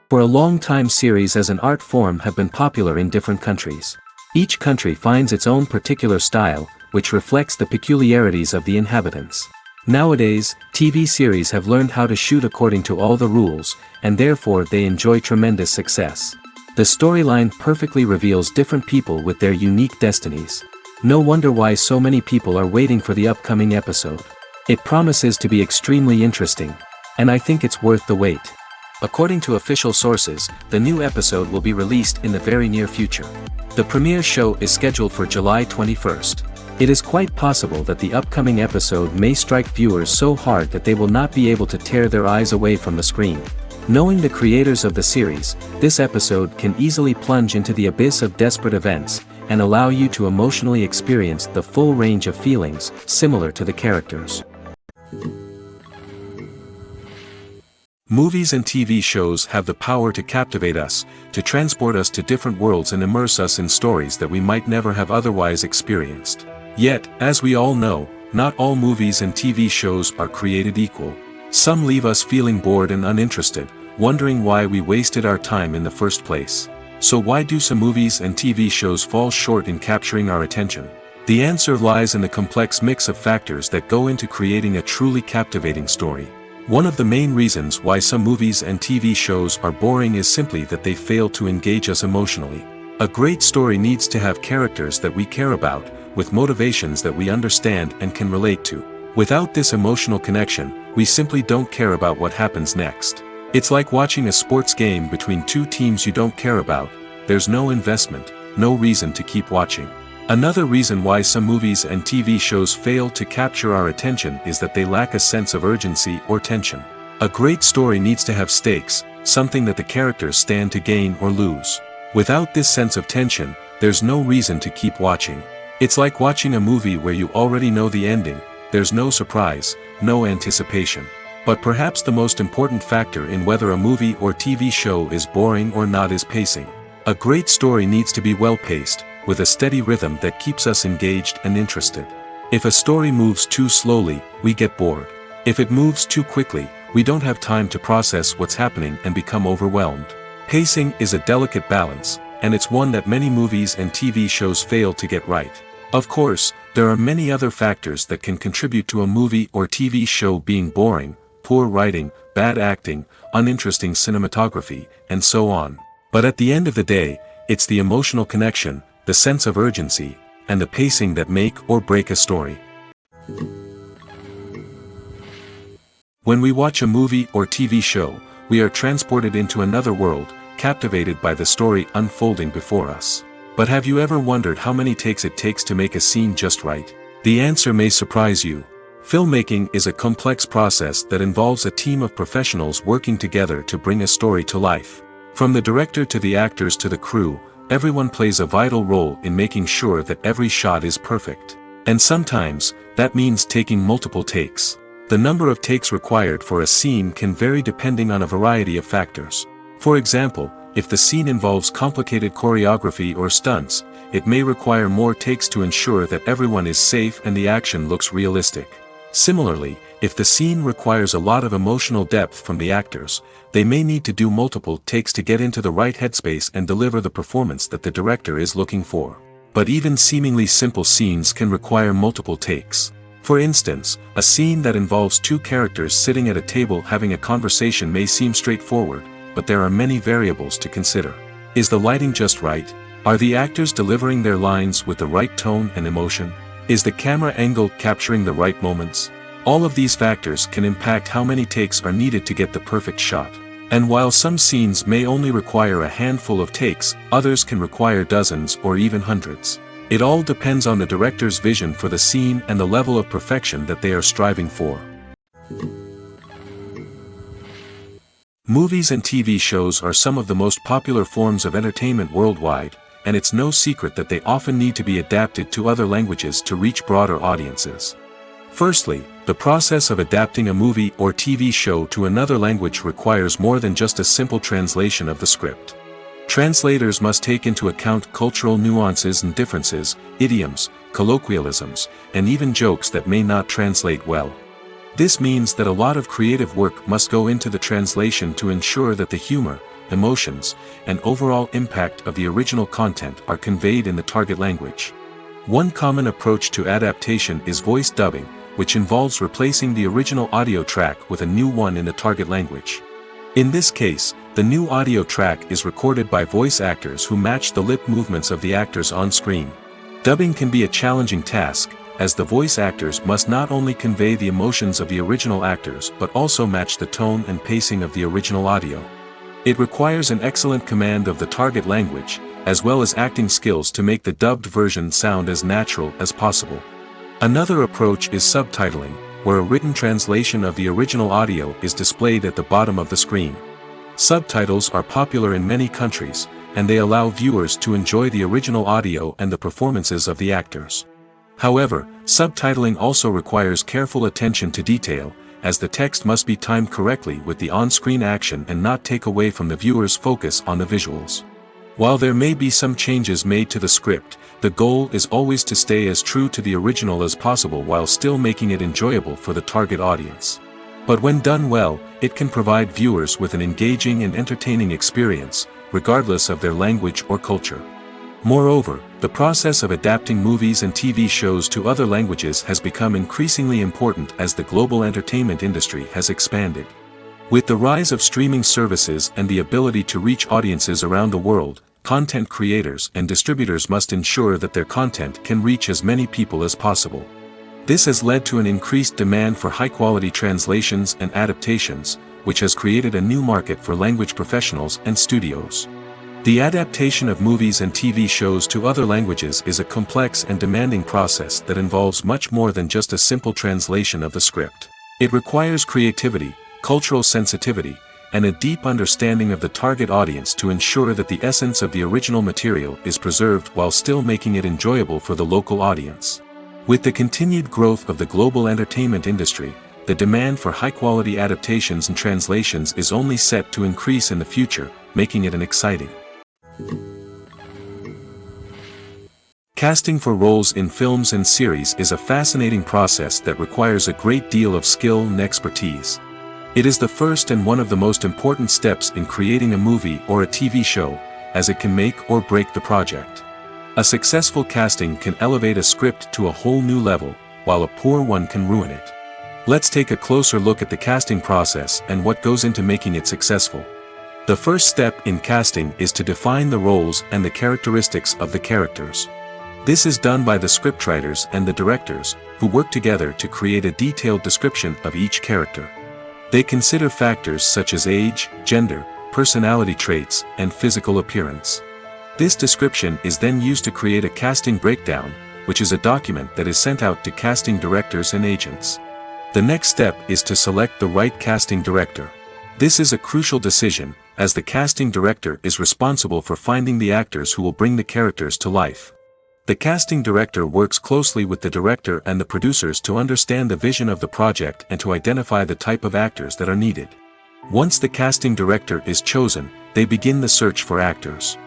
For a long time series as an art form have been popular in different countries. Each country finds its own particular style, which reflects the peculiarities of the inhabitants. Nowadays, TV series have learned how to shoot according to all the rules, and therefore they enjoy tremendous success. The storyline perfectly reveals different people with their unique destinies. No wonder why so many people are waiting for the upcoming episode. It promises to be extremely interesting, and I think it's worth the wait. According to official sources, the new episode will be released in the very near future. The premiere show is scheduled for July 21st. It is quite possible that the upcoming episode may strike viewers so hard that they will not be able to tear their eyes away from the screen. Knowing the creators of the series, this episode can easily plunge into the abyss of desperate events, and allow you to emotionally experience the full range of feelings, similar to the characters. Movies and TV shows have the power to captivate us, to transport us to different worlds and immerse us in stories that we might never have otherwise experienced. Yet, as we all know, not all movies and TV shows are created equal. Some leave us feeling bored and uninterested, wondering why we wasted our time in the first place. So why do some movies and TV shows fall short in capturing our attention? The answer lies in the complex mix of factors that go into creating a truly captivating story. One of the main reasons why some movies and TV shows are boring is simply that they fail to engage us emotionally. A great story needs to have characters that we care about, with motivations that we understand and can relate to. Without this emotional connection, we simply don't care about what happens next. It's like watching a sports game between two teams you don't care about. There's no investment, no reason to keep watching. Another reason why some movies and TV shows fail to capture our attention is that they lack a sense of urgency or tension. A great story needs to have stakes, something that the characters stand to gain or lose. Without this sense of tension, there's no reason to keep watching. It's like watching a movie where you already know the ending, there's no surprise, no anticipation. But perhaps the most important factor in whether a movie or TV show is boring or not is pacing. A great story needs to be well-paced, with a steady rhythm that keeps us engaged and interested. If a story moves too slowly, we get bored. If it moves too quickly, we don't have time to process what's happening and become overwhelmed. Pacing is a delicate balance, and it's one that many movies and TV shows fail to get right. Of course, there are many other factors that can contribute to a movie or TV show being boring: poor writing, bad acting, uninteresting cinematography, and so on. But at the end of the day, it's the emotional connection, the sense of urgency, and the pacing that make or break a story. When we watch a movie or TV show, we are transported into another world, captivated by the story unfolding before us. But have you ever wondered how many takes it takes to make a scene just right? The answer may surprise you. Filmmaking is a complex process that involves a team of professionals working together to bring a story to life. From the director to the actors to the crew, everyone plays a vital role in making sure that every shot is perfect. And sometimes, that means taking multiple takes. The number of takes required for a scene can vary depending on a variety of factors. For example, if the scene involves complicated choreography or stunts, it may require more takes to ensure that everyone is safe and the action looks realistic. Similarly, if the scene requires a lot of emotional depth from the actors, they may need to do multiple takes to get into the right headspace and deliver the performance that the director is looking for. But even seemingly simple scenes can require multiple takes. For instance, a scene that involves two characters sitting at a table having a conversation may seem straightforward, but there are many variables to consider. Is the lighting just right? Are the actors delivering their lines with the right tone and emotion? Is the camera angle capturing the right moments? All of these factors can impact how many takes are needed to get the perfect shot. And while some scenes may only require a handful of takes, others can require dozens or even hundreds. It all depends on the director's vision for the scene and the level of perfection that they are striving for. Movies and TV shows are some of the most popular forms of entertainment worldwide, and it's no secret that they often need to be adapted to other languages to reach broader audiences. Firstly, the process of adapting a movie or TV show to another language requires more than just a simple translation of the script. Translators must take into account cultural nuances and differences, idioms, colloquialisms, and even jokes that may not translate well. This means that a lot of creative work must go into the translation to ensure that the humor, emotions, and overall impact of the original content are conveyed in the target language. One common approach to adaptation is voice dubbing, which involves replacing the original audio track with a new one in the target language. In this case, the new audio track is recorded by voice actors who match the lip movements of the actors on screen. Dubbing can be a challenging task, as the voice actors must not only convey the emotions of the original actors but also match the tone and pacing of the original audio. It requires an excellent command of the target language, as well as acting skills to make the dubbed version sound as natural as possible. Another approach is subtitling, where a written translation of the original audio is displayed at the bottom of the screen. Subtitles are popular in many countries, and they allow viewers to enjoy the original audio and the performances of the actors. However, subtitling also requires careful attention to detail, as the text must be timed correctly with the on-screen action and not take away from the viewer's focus on the visuals. While there may be some changes made to the script, the goal is always to stay as true to the original as possible while still making it enjoyable for the target audience. But when done well, it can provide viewers with an engaging and entertaining experience, regardless of their language or culture. Moreover, the process of adapting movies and TV shows to other languages has become increasingly important as the global entertainment industry has expanded. With the rise of streaming services and the ability to reach audiences around the world, content creators and distributors must ensure that their content can reach as many people as possible. This has led to an increased demand for high-quality translations and adaptations, which has created a new market for language professionals and studios. The adaptation of movies and TV shows to other languages is a complex and demanding process that involves much more than just a simple translation of the script. It requires creativity, cultural sensitivity, and a deep understanding of the target audience to ensure that the essence of the original material is preserved while still making it enjoyable for the local audience. With the continued growth of the global entertainment industry, the demand for high-quality adaptations and translations is only set to increase in the future, making it an exciting. Casting for roles in films and series is a fascinating process that requires a great deal of skill and expertise. It is the first and one of the most important steps in creating a movie or a TV show, as it can make or break the project. A successful casting can elevate a script to a whole new level, while a poor one can ruin it. Let's take a closer look at the casting process and what goes into making it successful. The first step in casting is to define the roles and the characteristics of the characters. This is done by the scriptwriters and the directors, who work together to create a detailed description of each character. They consider factors such as age, gender, personality traits, and physical appearance. This description is then used to create a casting breakdown, which is a document that is sent out to casting directors and agents. The next step is to select the right casting director. This is a crucial decision, as the casting director is responsible for finding the actors who will bring the characters to life. The casting director works closely with the director and the producers to understand the vision of the project and to identify the type of actors that are needed. Once the casting director is chosen, they begin the search for actors.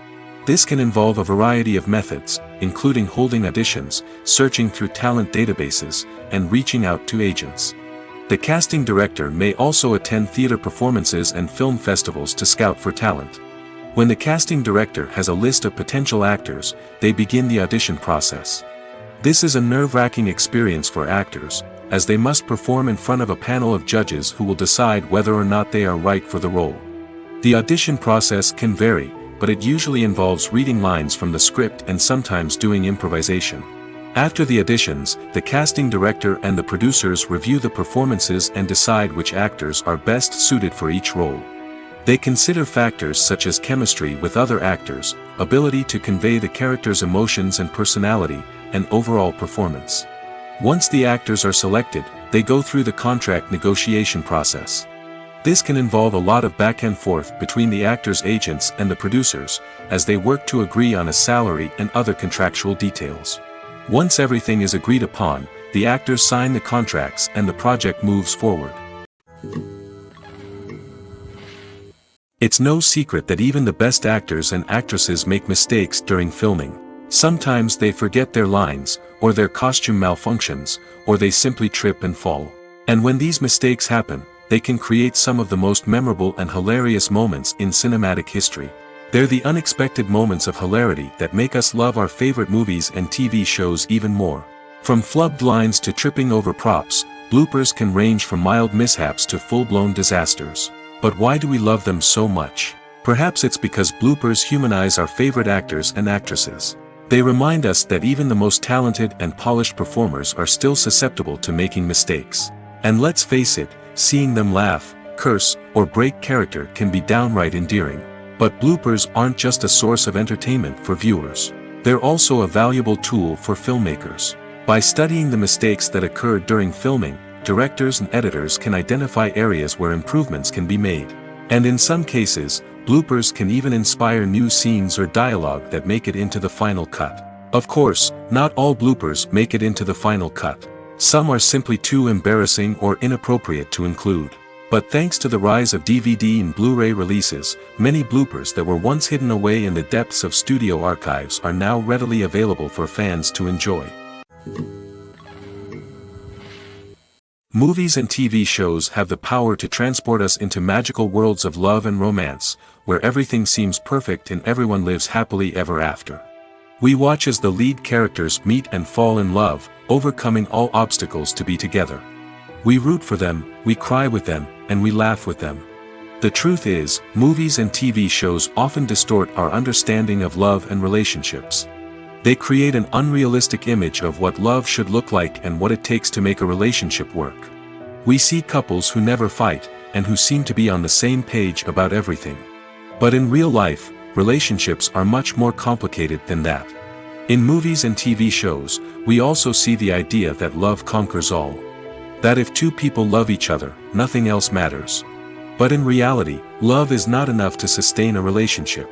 This can involve a variety of methods, including holding auditions, searching through talent databases, and reaching out to agents. The casting director may also attend theater performances and film festivals to scout for talent. When the casting director has a list of potential actors, they begin the audition process. This is a nerve-wracking experience for actors, as they must perform in front of a panel of judges who will decide whether or not they are right for the role. The audition process can vary, but it usually involves reading lines from the script and sometimes doing improvisation. After the auditions, the casting director and the producers review the performances and decide which actors are best suited for each role. They consider factors such as chemistry with other actors, ability to convey the character's emotions and personality, and overall performance. Once the actors are selected, they go through the contract negotiation process. This can involve a lot of back and forth between the actors' agents and the producers, as they work to agree on a salary and other contractual details. Once everything is agreed upon, the actors sign the contracts and the project moves forward. It's no secret that even the best actors and actresses make mistakes during filming. Sometimes they forget their lines, or their costume malfunctions, or they simply trip and fall. And when these mistakes happen, they can create some of the most memorable and hilarious moments in cinematic history. They're the unexpected moments of hilarity that make us love our favorite movies and TV shows even more. From flubbed lines to tripping over props, bloopers can range from mild mishaps to full-blown disasters. But why do we love them so much? Perhaps it's because bloopers humanize our favorite actors and actresses. They remind us that even the most talented and polished performers are still susceptible to making mistakes. And let's face it, seeing them laugh, curse, or break character can be downright endearing. But bloopers aren't just a source of entertainment for viewers. They're also a valuable tool for filmmakers. By studying the mistakes that occurred during filming, directors and editors can identify areas where improvements can be made. And in some cases, bloopers can even inspire new scenes or dialogue that make it into the final cut. Of course, not all bloopers make it into the final cut. Some are simply too embarrassing or inappropriate to include. But thanks to the rise of DVD and Blu-ray releases, many bloopers that were once hidden away in the depths of studio archives are now readily available for fans to enjoy. Movies and TV shows have the power to transport us into magical worlds of love and romance, where everything seems perfect and everyone lives happily ever after. We watch as the lead characters meet and fall in love, overcoming all obstacles to be together. We root for them, we cry with them, and we laugh with them. The truth is, movies and TV shows often distort our understanding of love and relationships. They create an unrealistic image of what love should look like and what it takes to make a relationship work. We see couples who never fight, and who seem to be on the same page about everything. But in real life, relationships are much more complicated than that. In movies and TV shows, we also see the idea that love conquers all. That if two people love each other, nothing else matters. But in reality, love is not enough to sustain a relationship.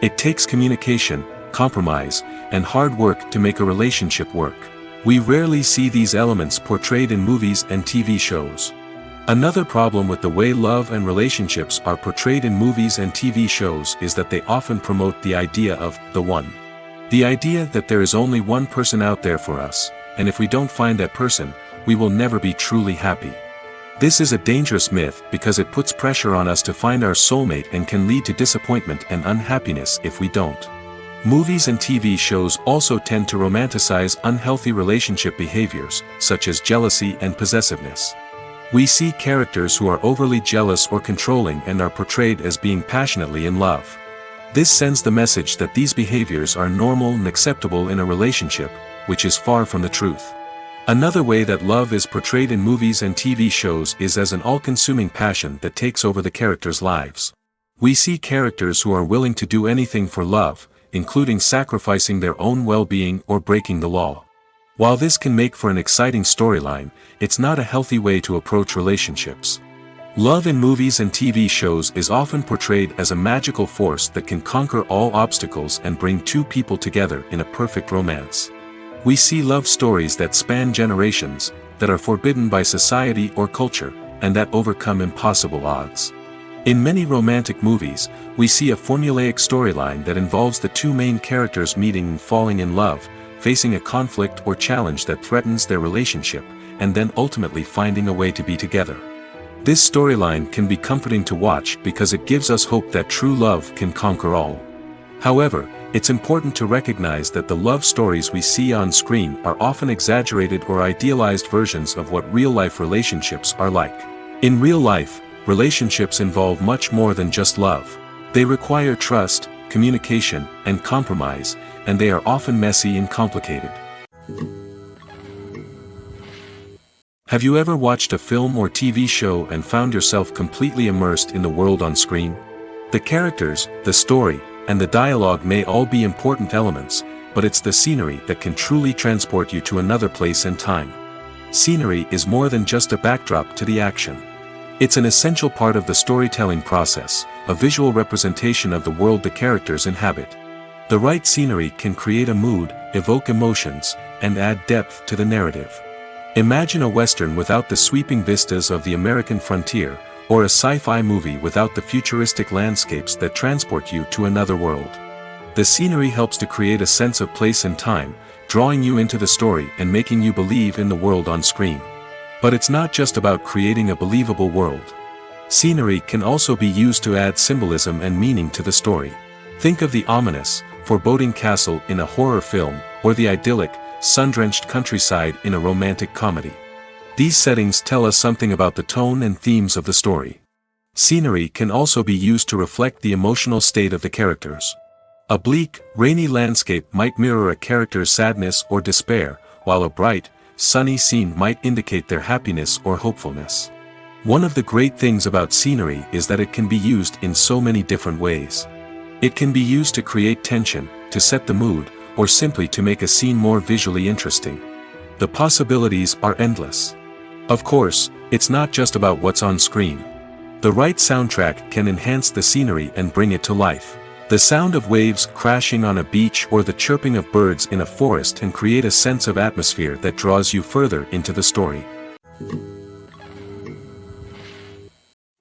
It takes communication, compromise, and hard work to make a relationship work. We rarely see these elements portrayed in movies and TV shows. Another problem with the way love and relationships are portrayed in movies and TV shows is that they often promote the idea of the one. The idea that there is only one person out there for us, and if we don't find that person, we will never be truly happy. This is a dangerous myth because it puts pressure on us to find our soulmate and can lead to disappointment and unhappiness if we don't. Movies and TV shows also tend to romanticize unhealthy relationship behaviors, such as jealousy and possessiveness. We see characters who are overly jealous or controlling and are portrayed as being passionately in love. This sends the message that these behaviors are normal and acceptable in a relationship, which is far from the truth. Another way that love is portrayed in movies and TV shows is as an all-consuming passion that takes over the characters' lives. We see characters who are willing to do anything for love, including sacrificing their own well-being or breaking the law. While this can make for an exciting storyline, it's not a healthy way to approach relationships. Love in movies and TV shows is often portrayed as a magical force that can conquer all obstacles and bring two people together in a perfect romance. We see love stories that span generations, that are forbidden by society or culture, and that overcome impossible odds. In many romantic movies, we see a formulaic storyline that involves the two main characters meeting and falling in love, facing a conflict or challenge that threatens their relationship, and then ultimately finding a way to be together. This storyline can be comforting to watch because it gives us hope that true love can conquer all. However, it's important to recognize that the love stories we see on screen are often exaggerated or idealized versions of what real-life relationships are like. In real life, relationships involve much more than just love. They require trust, communication, and compromise, and they are often messy and complicated. Have you ever watched a film or TV show and found yourself completely immersed in the world on screen? The characters, the story, and the dialogue may all be important elements, but it's the scenery that can truly transport you to another place and time. Scenery is more than just a backdrop to the action. It's an essential part of the storytelling process, a visual representation of the world the characters inhabit. The right scenery can create a mood, evoke emotions, and add depth to the narrative. Imagine a Western without the sweeping vistas of the American frontier, or a sci-fi movie without the futuristic landscapes that transport you to another world. The scenery helps to create a sense of place and time, drawing you into the story and making you believe in the world on screen. But it's not just about creating a believable world. Scenery can also be used to add symbolism and meaning to the story. Think of the ominous, foreboding castle in a horror film, or the idyllic, sun-drenched countryside in a romantic comedy. These settings tell us something about the tone and themes of the story. Scenery can also be used to reflect the emotional state of the characters. A bleak, rainy landscape might mirror a character's sadness or despair, while a bright, sunny scene might indicate their happiness or hopefulness. One of the great things about scenery is that it can be used in so many different ways. It can be used to create tension, to set the mood, or simply to make a scene more visually interesting. The possibilities are endless. Of course, it's not just about what's on screen. The right soundtrack can enhance the scenery and bring it to life. The sound of waves crashing on a beach or the chirping of birds in a forest can create a sense of atmosphere that draws you further into the story.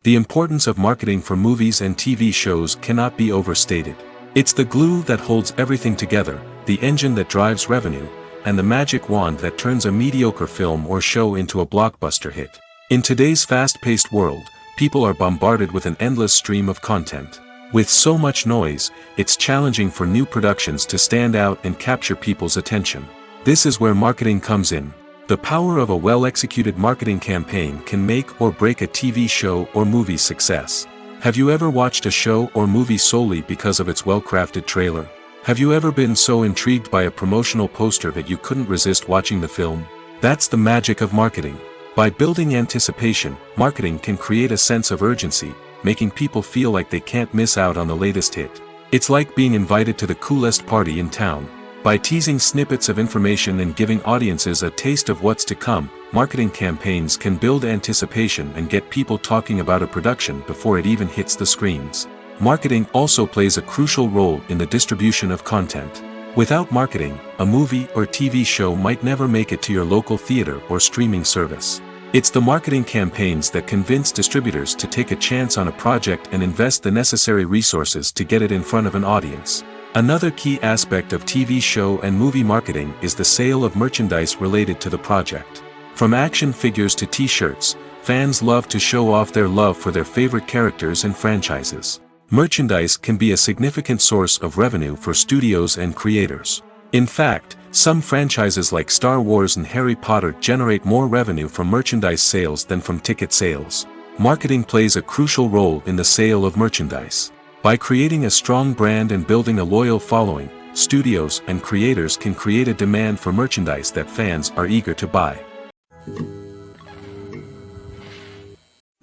The importance of marketing for movies and TV shows cannot be overstated. It's the glue that holds everything together, the engine that drives revenue, and the magic wand that turns a mediocre film or show into a blockbuster hit. In today's fast-paced world, people are bombarded with an endless stream of content. With so much noise, it's challenging for new productions to stand out and capture people's attention. This is where marketing comes in. The power of a well-executed marketing campaign can make or break a TV show or movie's success. Have you ever watched a show or movie solely because of its well-crafted trailer? Have you ever been so intrigued by a promotional poster that you couldn't resist watching the film? That's the magic of marketing. By building anticipation, marketing can create a sense of urgency, making people feel like they can't miss out on the latest hit. It's like being invited to the coolest party in town. By teasing snippets of information and giving audiences a taste of what's to come, marketing campaigns can build anticipation and get people talking about a production before it even hits the screens. Marketing also plays a crucial role in the distribution of content. Without marketing, a movie or TV show might never make it to your local theater or streaming service. It's the marketing campaigns that convince distributors to take a chance on a project and invest the necessary resources to get it in front of an audience. Another key aspect of TV show and movie marketing is the sale of merchandise related to the project. From action figures to t-shirts, fans love to show off their love for their favorite characters and franchises. Merchandise can be a significant source of revenue for studios and creators. In fact, some franchises like Star Wars and Harry Potter generate more revenue from merchandise sales than from ticket sales. Marketing plays a crucial role in the sale of merchandise. By creating a strong brand and building a loyal following, studios and creators can create a demand for merchandise that fans are eager to buy.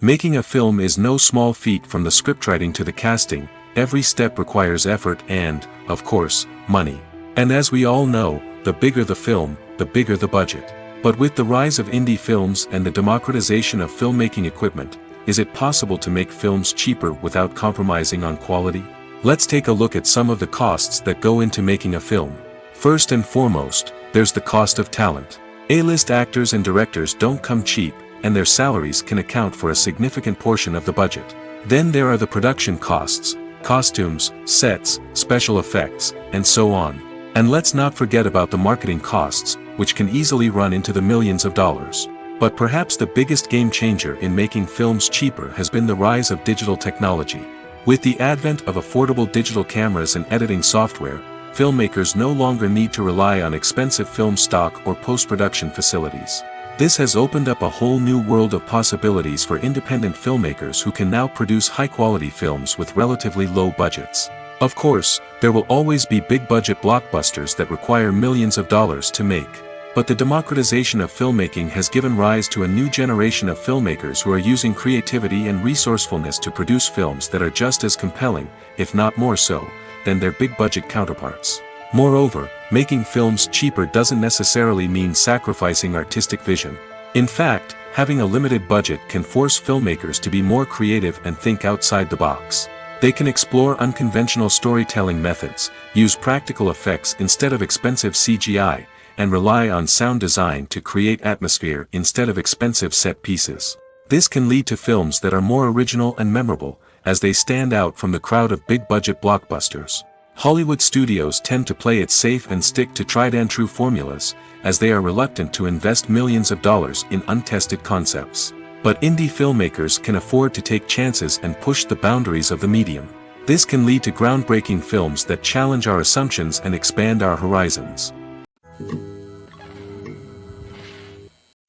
Making a film is no small feat. From the scriptwriting to the casting, every step requires effort and, of course, money. And as we all know, the bigger the film, the bigger the budget. But with the rise of indie films and the democratization of filmmaking equipment, is it possible to make films cheaper without compromising on quality? Let's take a look at some of the costs that go into making a film. First and foremost, there's the cost of talent. A-list actors and directors don't come cheap, and their salaries can account for a significant portion of the budget. Then there are the production costs, costumes, sets, special effects, and so on. And let's not forget about the marketing costs, which can easily run into the millions of dollars. But perhaps the biggest game changer in making films cheaper has been the rise of digital technology. With the advent of affordable digital cameras and editing software, filmmakers no longer need to rely on expensive film stock or post-production facilities. This has opened up a whole new world of possibilities for independent filmmakers who can now produce high-quality films with relatively low budgets. Of course, there will always be big-budget blockbusters that require millions of dollars to make. But the democratization of filmmaking has given rise to a new generation of filmmakers who are using creativity and resourcefulness to produce films that are just as compelling, if not more so, than their big-budget counterparts. Moreover, making films cheaper doesn't necessarily mean sacrificing artistic vision. In fact, having a limited budget can force filmmakers to be more creative and think outside the box. They can explore unconventional storytelling methods, use practical effects instead of expensive CGI, and rely on sound design to create atmosphere instead of expensive set pieces. This can lead to films that are more original and memorable, as they stand out from the crowd of big-budget blockbusters. Hollywood studios tend to play it safe and stick to tried-and-true formulas, as they are reluctant to invest millions of dollars in untested concepts. But indie filmmakers can afford to take chances and push the boundaries of the medium. This can lead to groundbreaking films that challenge our assumptions and expand our horizons.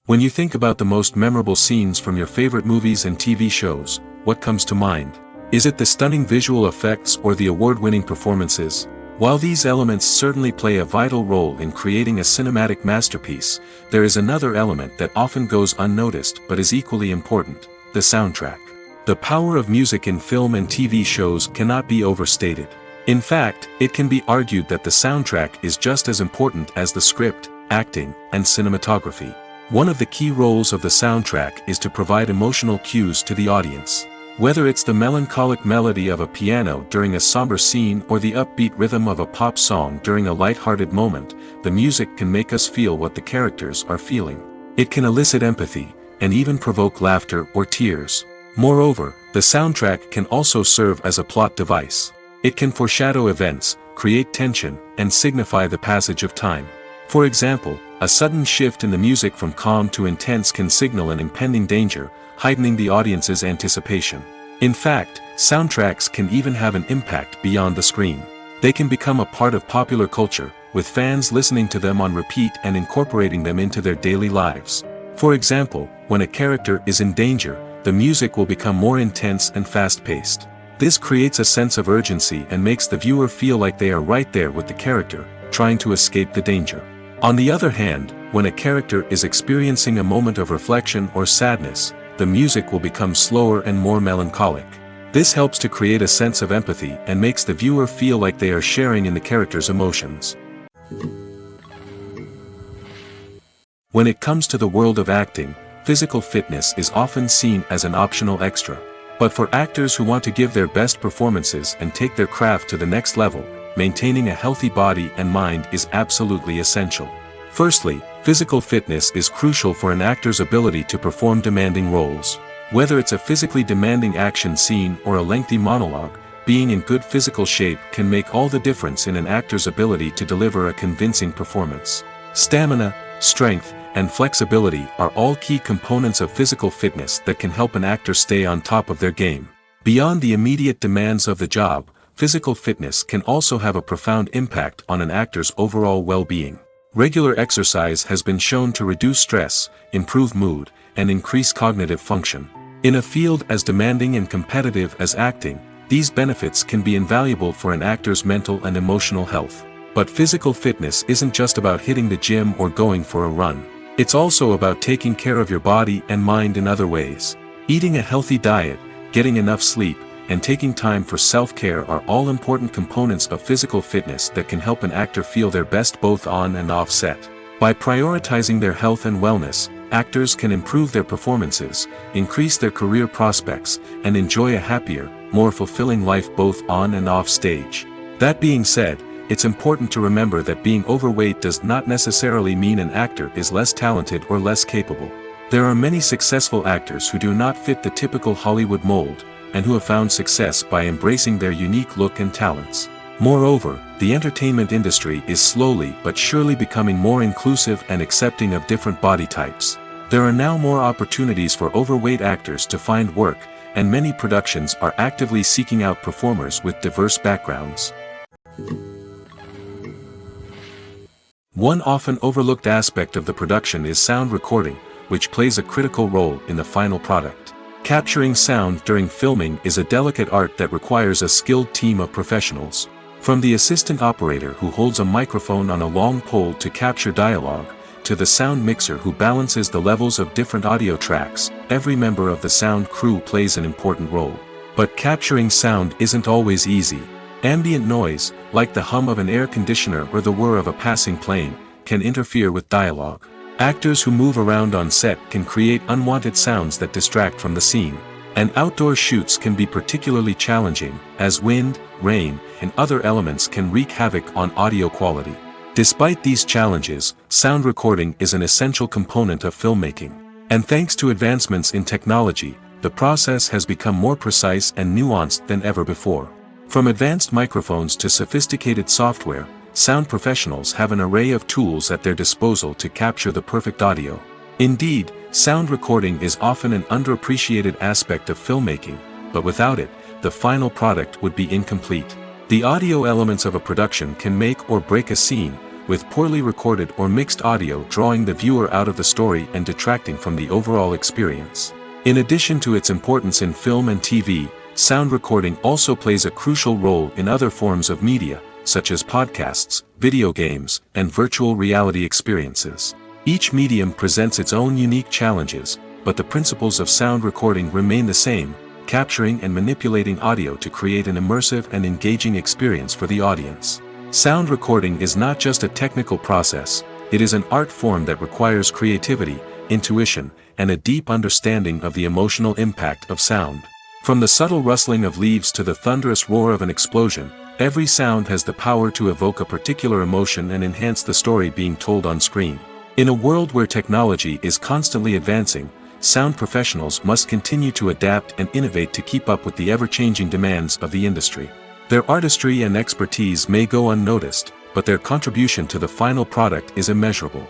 When you think about the most memorable scenes from your favorite movies and TV shows, what comes to mind? Is it the stunning visual effects or the award-winning performances? While these elements certainly play a vital role in creating a cinematic masterpiece, there is another element that often goes unnoticed but is equally important: the soundtrack. The power of music in film and TV shows cannot be overstated. In fact, it can be argued that the soundtrack is just as important as the script, acting, and cinematography. One of the key roles of the soundtrack is to provide emotional cues to the audience. Whether it's the melancholic melody of a piano during a somber scene or the upbeat rhythm of a pop song during a light-hearted moment, the music can make us feel what the characters are feeling. It can elicit empathy, and even provoke laughter or tears. Moreover, the soundtrack can also serve as a plot device. It can foreshadow events, create tension, and signify the passage of time. For example, a sudden shift in the music from calm to intense can signal an impending danger, heightening the audience's anticipation. In fact, soundtracks can even have an impact beyond the screen. They can become a part of popular culture, with fans listening to them on repeat and incorporating them into their daily lives. For example, when a character is in danger, the music will become more intense and fast-paced. This creates a sense of urgency and makes the viewer feel like they are right there with the character, trying to escape the danger. On the other hand, when a character is experiencing a moment of reflection or sadness, the music will become slower and more melancholic. This helps to create a sense of empathy and makes the viewer feel like they are sharing in the character's emotions. When it comes to the world of acting, physical fitness is often seen as an optional extra. But for actors who want to give their best performances and take their craft to the next level, maintaining a healthy body and mind is absolutely essential. Firstly, physical fitness is crucial for an actor's ability to perform demanding roles. Whether it's a physically demanding action scene or a lengthy monologue, being in good physical shape can make all the difference in an actor's ability to deliver a convincing performance. Stamina, strength, and flexibility are all key components of physical fitness that can help an actor stay on top of their game. Beyond the immediate demands of the job, physical fitness can also have a profound impact on an actor's overall well-being. Regular exercise has been shown to reduce stress, improve mood, and increase cognitive function. In a field as demanding and competitive as acting, these benefits can be invaluable for an actor's mental and emotional health. But physical fitness isn't just about hitting the gym or going for a run. It's also about taking care of your body and mind in other ways. Eating a healthy diet, getting enough sleep, and taking time for self-care are all important components of physical fitness that can help an actor feel their best both on and off set. By prioritizing their health and wellness, actors can improve their performances, increase their career prospects, and enjoy a happier, more fulfilling life both on and off stage. That being said, it's important to remember that being overweight does not necessarily mean an actor is less talented or less capable. There are many successful actors who do not fit the typical Hollywood mold, and who have found success by embracing their unique look and talents. Moreover, the entertainment industry is slowly but surely becoming more inclusive and accepting of different body types. There are now more opportunities for overweight actors to find work, and many productions are actively seeking out performers with diverse backgrounds. One often overlooked aspect of the production is sound recording, which plays a critical role in the final product. Capturing sound during filming is a delicate art that requires a skilled team of professionals. From the assistant operator who holds a microphone on a long pole to capture dialogue, to the sound mixer who balances the levels of different audio tracks, every member of the sound crew plays an important role. But capturing sound isn't always easy. Ambient noise, like the hum of an air conditioner or the whir of a passing plane, can interfere with dialogue. Actors who move around on set can create unwanted sounds that distract from the scene. And outdoor shoots can be particularly challenging, as wind, rain, and other elements can wreak havoc on audio quality. Despite these challenges, sound recording is an essential component of filmmaking. And thanks to advancements in technology, the process has become more precise and nuanced than ever before. From advanced microphones to sophisticated software, sound professionals have an array of tools at their disposal to capture the perfect audio. Indeed, sound recording is often an underappreciated aspect of filmmaking, but without it, the final product would be incomplete. The audio elements of a production can make or break a scene, with poorly recorded or mixed audio drawing the viewer out of the story and detracting from the overall experience. In addition to its importance in film and TV, sound recording also plays a crucial role in other forms of media, such as podcasts, video games, and virtual reality experiences. Each medium presents its own unique challenges, but the principles of sound recording remain the same, capturing and manipulating audio to create an immersive and engaging experience for the audience. Sound recording is not just a technical process, it is an art form that requires creativity, intuition, and a deep understanding of the emotional impact of sound. From the subtle rustling of leaves to the thunderous roar of an explosion, every sound has the power to evoke a particular emotion and enhance the story being told on screen. In a world where technology is constantly advancing, sound professionals must continue to adapt and innovate to keep up with the ever-changing demands of the industry. Their artistry and expertise may go unnoticed, but their contribution to the final product is immeasurable.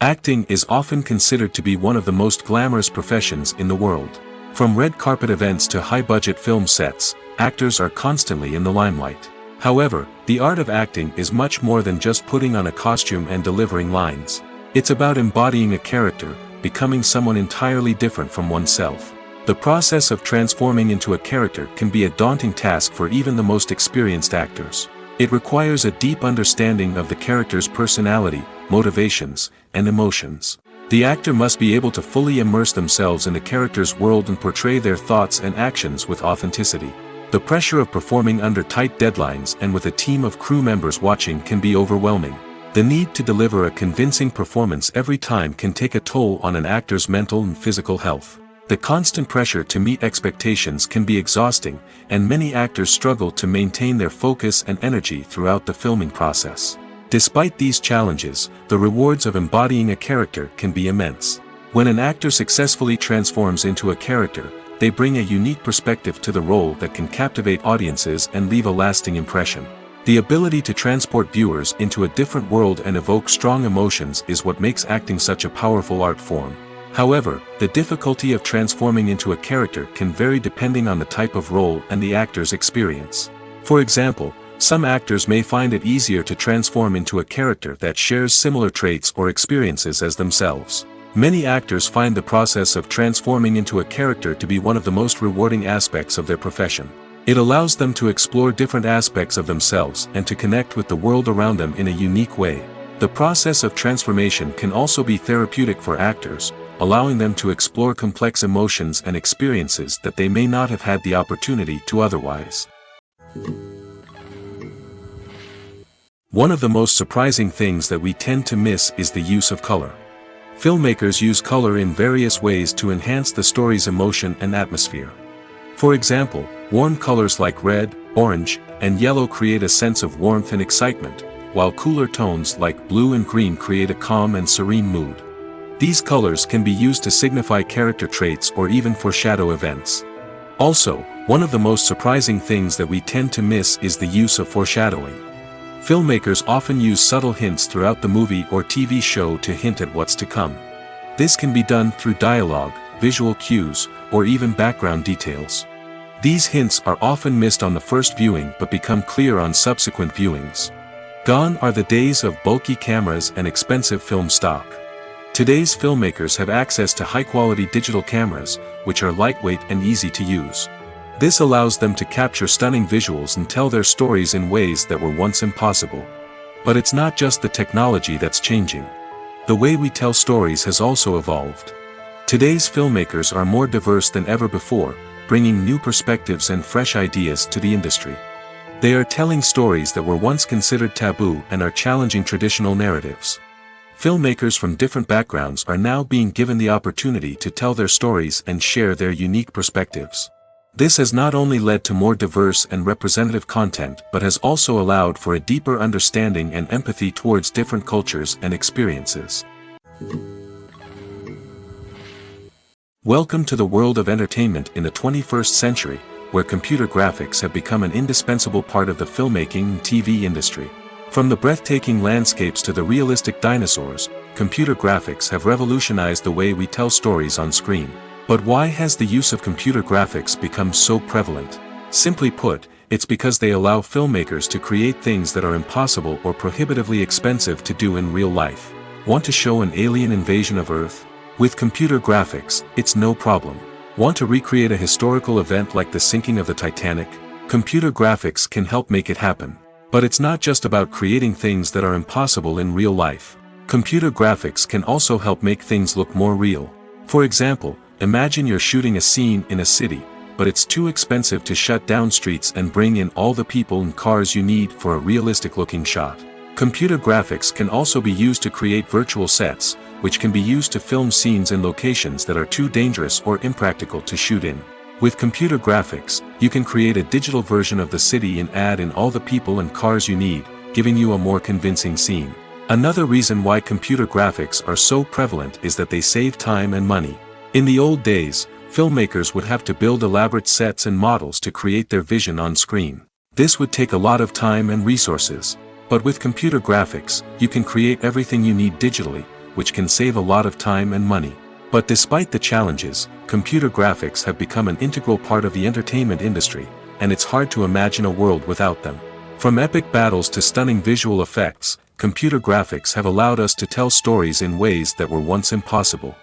Acting is often considered to be one of the most glamorous professions in the world. From red carpet events to high-budget film sets, actors are constantly in the limelight. However, the art of acting is much more than just putting on a costume and delivering lines. It's about embodying a character, becoming someone entirely different from oneself. The process of transforming into a character can be a daunting task for even the most experienced actors. It requires a deep understanding of the character's personality, motivations, and emotions. The actor must be able to fully immerse themselves in the character's world and portray their thoughts and actions with authenticity. The pressure of performing under tight deadlines and with a team of crew members watching can be overwhelming. The need to deliver a convincing performance every time can take a toll on an actor's mental and physical health. The constant pressure to meet expectations can be exhausting, and many actors struggle to maintain their focus and energy throughout the filming process. Despite these challenges, the rewards of embodying a character can be immense. When an actor successfully transforms into a character, they bring a unique perspective to the role that can captivate audiences and leave a lasting impression. The ability to transport viewers into a different world and evoke strong emotions is what makes acting such a powerful art form. However, the difficulty of transforming into a character can vary depending on the type of role and the actor's experience. For example, some actors may find it easier to transform into a character that shares similar traits or experiences as themselves. Many actors find the process of transforming into a character to be one of the most rewarding aspects of their profession. It allows them to explore different aspects of themselves and to connect with the world around them in a unique way. The process of transformation can also be therapeutic for actors, allowing them to explore complex emotions and experiences that they may not have had the opportunity to otherwise. One of the most surprising things that we tend to miss is the use of color. Filmmakers use color in various ways to enhance the story's emotion and atmosphere. For example, warm colors like red, orange, and yellow create a sense of warmth and excitement, while cooler tones like blue and green create a calm and serene mood. These colors can be used to signify character traits or even foreshadow events. Also, one of the most surprising things that we tend to miss is the use of foreshadowing. Filmmakers often use subtle hints throughout the movie or TV show to hint at what's to come. This can be done through dialogue, visual cues, or even background details. These hints are often missed on the first viewing but become clear on subsequent viewings. Gone are the days of bulky cameras and expensive film stock. Today's filmmakers have access to high-quality digital cameras, which are lightweight and easy to use. This allows them to capture stunning visuals and tell their stories in ways that were once impossible. But it's not just the technology that's changing. The way we tell stories has also evolved. Today's filmmakers are more diverse than ever before, bringing new perspectives and fresh ideas to the industry. They are telling stories that were once considered taboo and are challenging traditional narratives. Filmmakers from different backgrounds are now being given the opportunity to tell their stories and share their unique perspectives. This has not only led to more diverse and representative content but has also allowed for a deeper understanding and empathy towards different cultures and experiences. Welcome to the world of entertainment in the 21st century, where computer graphics have become an indispensable part of the filmmaking and TV industry. From the breathtaking landscapes to the realistic dinosaurs, computer graphics have revolutionized the way we tell stories on screen. But why has the use of computer graphics become so prevalent? Simply put, it's because they allow filmmakers to create things that are impossible or prohibitively expensive to do in real life. Want to show an alien invasion of Earth? With computer graphics, it's no problem. Want to recreate a historical event like the sinking of the Titanic? Computer graphics can help make it happen. But it's not just about creating things that are impossible in real life. Computer graphics can also help make things look more real. For example, imagine you're shooting a scene in a city, but it's too expensive to shut down streets and bring in all the people and cars you need for a realistic-looking shot. Computer graphics can also be used to create virtual sets, which can be used to film scenes in locations that are too dangerous or impractical to shoot in. With computer graphics, you can create a digital version of the city and add in all the people and cars you need, giving you a more convincing scene. Another reason why computer graphics are so prevalent is that they save time and money. In the old days, filmmakers would have to build elaborate sets and models to create their vision on screen. This would take a lot of time and resources. But with computer graphics, you can create everything you need digitally, which can save a lot of time and money. But despite the challenges, computer graphics have become an integral part of the entertainment industry, and it's hard to imagine a world without them. From epic battles to stunning visual effects, computer graphics have allowed us to tell stories in ways that were once impossible.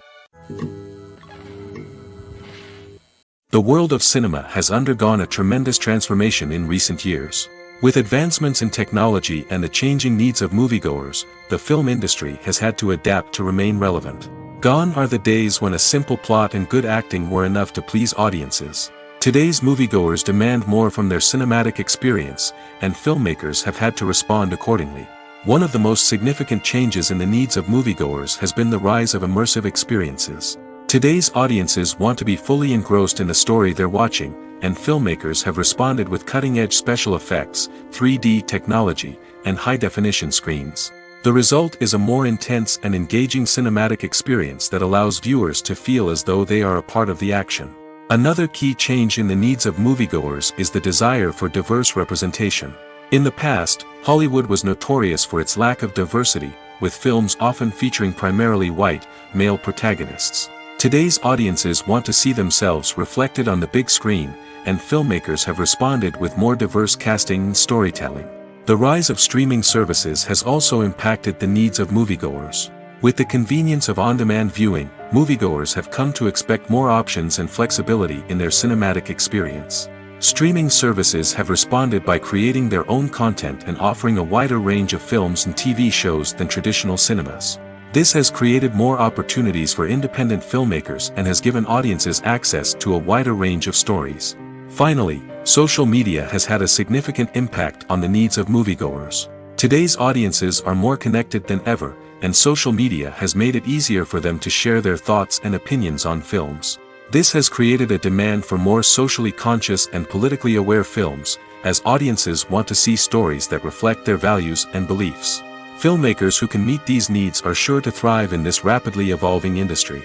The world of cinema has undergone a tremendous transformation in recent years. With advancements in technology and the changing needs of moviegoers, the film industry has had to adapt to remain relevant. Gone are the days when a simple plot and good acting were enough to please audiences. Today's moviegoers demand more from their cinematic experience, and filmmakers have had to respond accordingly. One of the most significant changes in the needs of moviegoers has been the rise of immersive experiences. Today's audiences want to be fully engrossed in the story they're watching, and filmmakers have responded with cutting-edge special effects, 3D technology, and high-definition screens. The result is a more intense and engaging cinematic experience that allows viewers to feel as though they are a part of the action. Another key change in the needs of moviegoers is the desire for diverse representation. In the past, Hollywood was notorious for its lack of diversity, with films often featuring primarily white, male protagonists. Today's audiences want to see themselves reflected on the big screen, and filmmakers have responded with more diverse casting and storytelling. The rise of streaming services has also impacted the needs of moviegoers. With the convenience of on-demand viewing, moviegoers have come to expect more options and flexibility in their cinematic experience. Streaming services have responded by creating their own content and offering a wider range of films and TV shows than traditional cinemas. This has created more opportunities for independent filmmakers and has given audiences access to a wider range of stories. Finally, social media has had a significant impact on the needs of moviegoers. Today's audiences are more connected than ever, and social media has made it easier for them to share their thoughts and opinions on films. This has created a demand for more socially conscious and politically aware films, as audiences want to see stories that reflect their values and beliefs. Filmmakers who can meet these needs are sure to thrive in this rapidly evolving industry.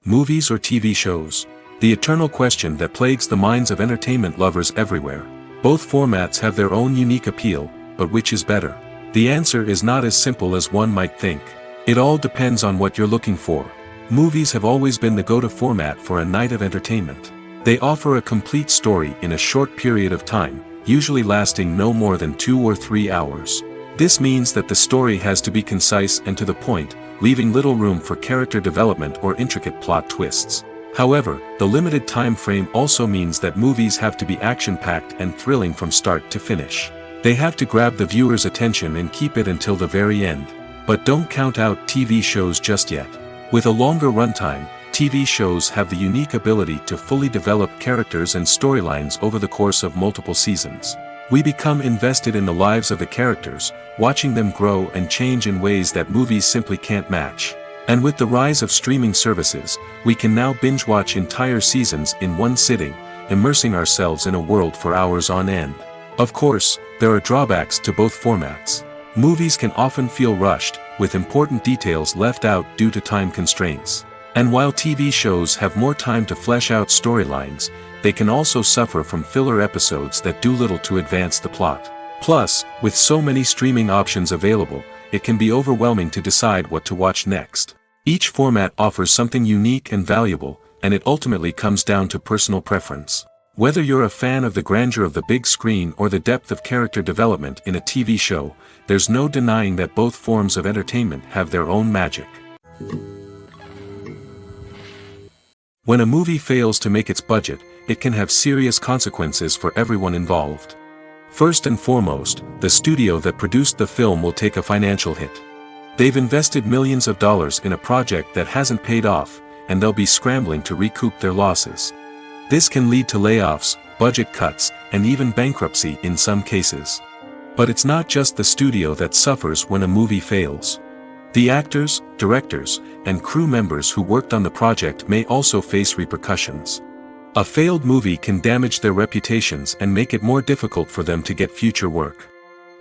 Movies or TV shows? The eternal question that plagues the minds of entertainment lovers everywhere. Both formats have their own unique appeal, but which is better? The answer is not as simple as one might think. It all depends on what you're looking for. Movies have always been the go-to format for a night of entertainment. They offer a complete story in a short period of time, usually lasting no more than 2 or 3 hours. This means that the story has to be concise and to the point, leaving little room for character development or intricate plot twists. However, the limited time frame also means that movies have to be action-packed and thrilling from start to finish. They have to grab the viewer's attention and keep it until the very end. But don't count out TV shows just yet. With a longer runtime, TV shows have the unique ability to fully develop characters and storylines over the course of multiple seasons. We become invested in the lives of the characters, watching them grow and change in ways that movies simply can't match. And with the rise of streaming services, we can now binge-watch entire seasons in one sitting, immersing ourselves in a world for hours on end. Of course, there are drawbacks to both formats. Movies can often feel rushed, with important details left out due to time constraints. And while TV shows have more time to flesh out storylines, they can also suffer from filler episodes that do little to advance the plot. Plus, with so many streaming options available, it can be overwhelming to decide what to watch next. Each format offers something unique and valuable, and it ultimately comes down to personal preference. Whether you're a fan of the grandeur of the big screen or the depth of character development in a TV show, there's no denying that both forms of entertainment have their own magic. When a movie fails to make its budget, it can have serious consequences for everyone involved. First and foremost, the studio that produced the film will take a financial hit. They've invested millions of dollars in a project that hasn't paid off, and they'll be scrambling to recoup their losses. This can lead to layoffs, budget cuts, and even bankruptcy in some cases. But it's not just the studio that suffers when a movie fails. The actors, directors, and crew members who worked on the project may also face repercussions. A failed movie can damage their reputations and make it more difficult for them to get future work.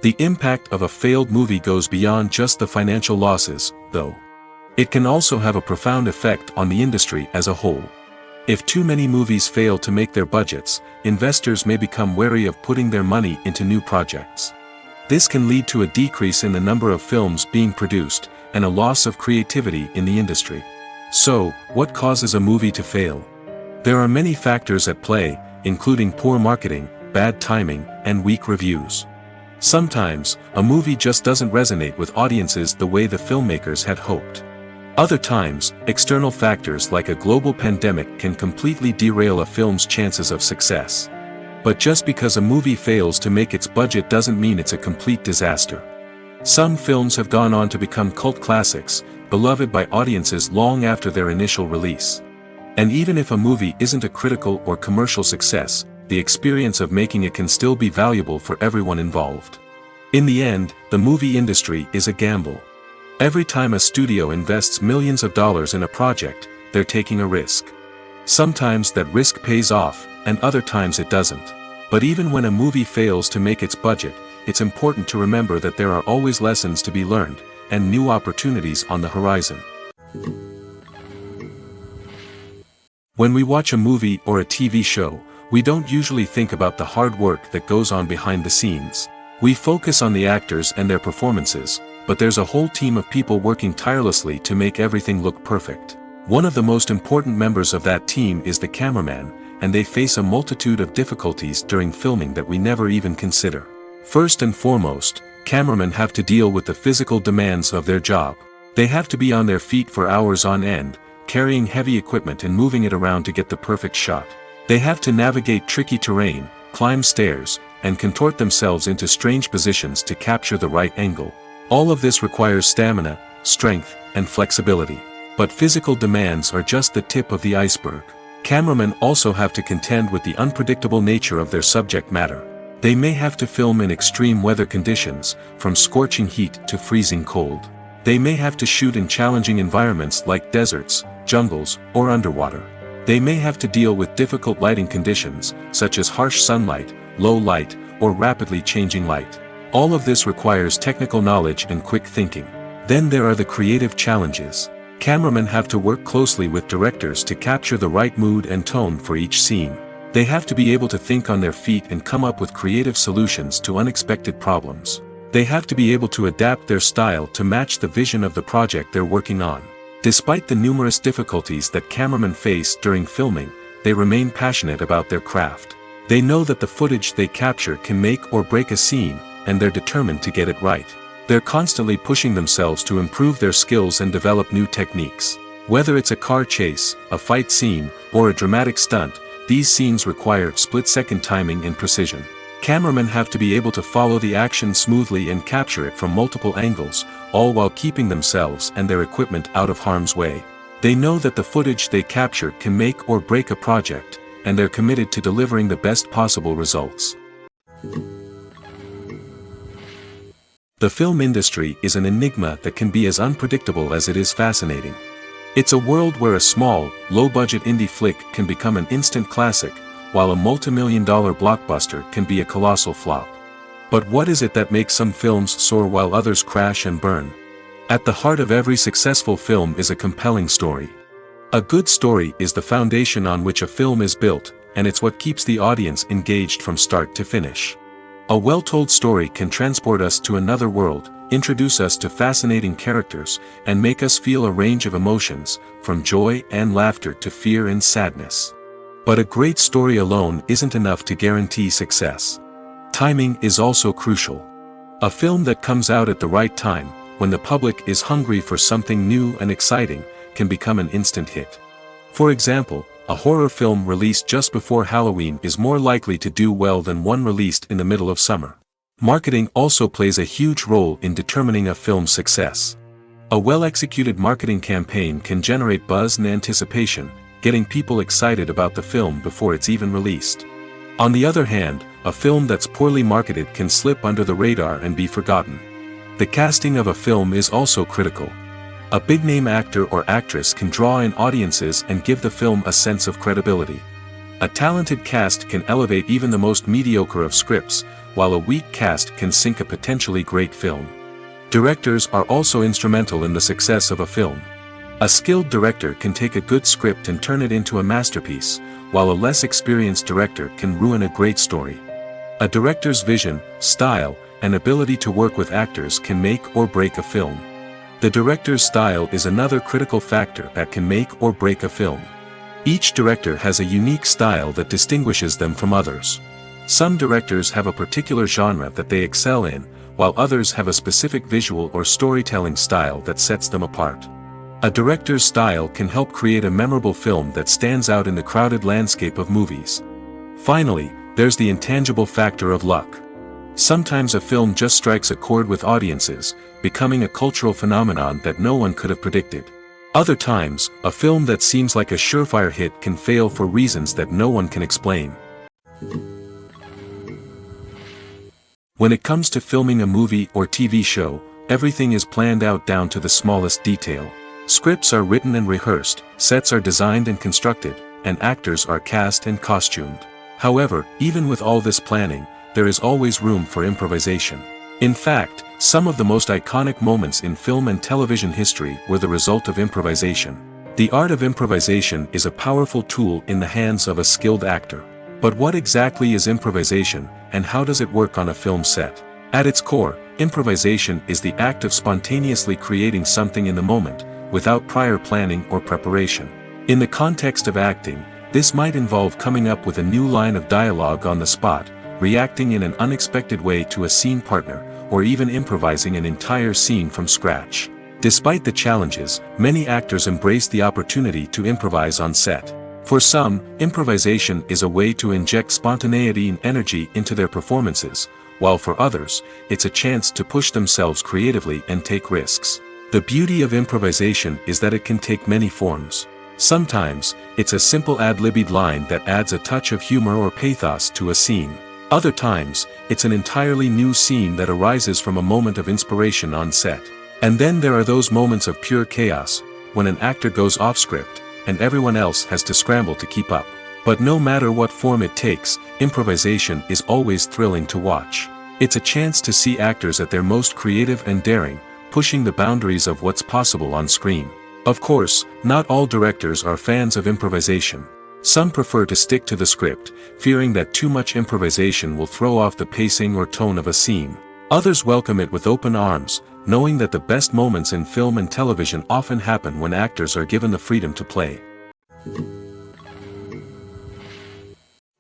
The impact of a failed movie goes beyond just the financial losses, though. It can also have a profound effect on the industry as a whole. If too many movies fail to make their budgets, investors may become wary of putting their money into new projects. This can lead to a decrease in the number of films being produced, and a loss of creativity in the industry. So, what causes a movie to fail? There are many factors at play, including poor marketing, bad timing, and weak reviews. Sometimes, a movie just doesn't resonate with audiences the way the filmmakers had hoped. Other times, external factors like a global pandemic can completely derail a film's chances of success. But just because a movie fails to make its budget doesn't mean it's a complete disaster. Some films have gone on to become cult classics, beloved by audiences long after their initial release. And even if a movie isn't a critical or commercial success, the experience of making it can still be valuable for everyone involved. In the end, the movie industry is a gamble. Every time a studio invests millions of dollars in a project, they're taking a risk. Sometimes that risk pays off, and other times it doesn't. But even when a movie fails to make its budget, it's important to remember that there are always lessons to be learned, and new opportunities on the horizon. When we watch a movie or a TV show, we don't usually think about the hard work that goes on behind the scenes. We focus on the actors and their performances, but there's a whole team of people working tirelessly to make everything look perfect. One of the most important members of that team is the cameraman, and they face a multitude of difficulties during filming that we never even consider. First and foremost, cameramen have to deal with the physical demands of their job. They have to be on their feet for hours on end, carrying heavy equipment and moving it around to get the perfect shot. They have to navigate tricky terrain, climb stairs, and contort themselves into strange positions to capture the right angle. All of this requires stamina, strength, and flexibility. But physical demands are just the tip of the iceberg. Cameramen also have to contend with the unpredictable nature of their subject matter. They may have to film in extreme weather conditions, from scorching heat to freezing cold. They may have to shoot in challenging environments like deserts, jungles, or underwater. They may have to deal with difficult lighting conditions, such as harsh sunlight, low light, or rapidly changing light. All of this requires technical knowledge and quick thinking. Then there are the creative challenges. Cameramen have to work closely with directors to capture the right mood and tone for each scene. They have to be able to think on their feet and come up with creative solutions to unexpected problems. They have to be able to adapt their style to match the vision of the project they're working on. Despite the numerous difficulties that cameramen face during filming, they remain passionate about their craft. They know that the footage they capture can make or break a scene, and they're determined to get it right. They're constantly pushing themselves to improve their skills and develop new techniques. Whether it's a car chase, a fight scene, or a dramatic stunt, these scenes require split-second timing and precision. Cameramen have to be able to follow the action smoothly and capture it from multiple angles, all while keeping themselves and their equipment out of harm's way. They know that the footage they capture can make or break a project, and they're committed to delivering the best possible results. The film industry is an enigma that can be as unpredictable as it is fascinating. It's a world where a small, low-budget indie flick can become an instant classic, while a multi-million-dollar blockbuster can be a colossal flop. But what is it that makes some films soar while others crash and burn? At the heart of every successful film is a compelling story. A good story is the foundation on which a film is built, and it's what keeps the audience engaged from start to finish. A well-told story can transport us to another world, introduce us to fascinating characters, and make us feel a range of emotions, from joy and laughter to fear and sadness. But a great story alone isn't enough to guarantee success. Timing is also crucial. A film that comes out at the right time, when the public is hungry for something new and exciting, can become an instant hit. For example, a horror film released just before Halloween is more likely to do well than one released in the middle of summer. Marketing also plays a huge role in determining a film's success. A well-executed marketing campaign can generate buzz and anticipation, getting people excited about the film before it's even released. On the other hand, a film that's poorly marketed can slip under the radar and be forgotten. The casting of a film is also critical. A big-name actor or actress can draw in audiences and give the film a sense of credibility. A talented cast can elevate even the most mediocre of scripts, while a weak cast can sink a potentially great film. Directors are also instrumental in the success of a film. A skilled director can take a good script and turn it into a masterpiece, while a less experienced director can ruin a great story. A director's vision, style, and ability to work with actors can make or break a film. The director's style is another critical factor that can make or break a film. Each director has a unique style that distinguishes them from others. Some directors have a particular genre that they excel in, while others have a specific visual or storytelling style that sets them apart. A director's style can help create a memorable film that stands out in the crowded landscape of movies. Finally, there's the intangible factor of luck. Sometimes a film just strikes a chord with audiences, becoming a cultural phenomenon that no one could have predicted. Other times, a film that seems like a surefire hit can fail for reasons that no one can explain. When it comes to filming a movie or TV show, everything is planned out down to the smallest detail. Scripts are written and rehearsed, sets are designed and constructed, and actors are cast and costumed. However, even with all this planning, there is always room for improvisation. In fact, some of the most iconic moments in film and television history were the result of improvisation. The art of improvisation is a powerful tool in the hands of a skilled actor. But what exactly is improvisation, and how does it work on a film set? At its core, improvisation is the act of spontaneously creating something in the moment, without prior planning or preparation. In the context of acting, this might involve coming up with a new line of dialogue on the spot, reacting in an unexpected way to a scene partner, or even improvising an entire scene from scratch. Despite the challenges, many actors embrace the opportunity to improvise on set. For some, improvisation is a way to inject spontaneity and energy into their performances, while for others, it's a chance to push themselves creatively and take risks. The beauty of improvisation is that it can take many forms. Sometimes, it's a simple ad-libbed line that adds a touch of humor or pathos to a scene. Other times, it's an entirely new scene that arises from a moment of inspiration on set. And then there are those moments of pure chaos, when an actor goes off script, and everyone else has to scramble to keep up. But no matter what form it takes, improvisation is always thrilling to watch. It's a chance to see actors at their most creative and daring, pushing the boundaries of what's possible on screen. Of course, not all directors are fans of improvisation. Some prefer to stick to the script, fearing that too much improvisation will throw off the pacing or tone of a scene. Others welcome it with open arms, knowing that the best moments in film and television often happen when actors are given the freedom to play.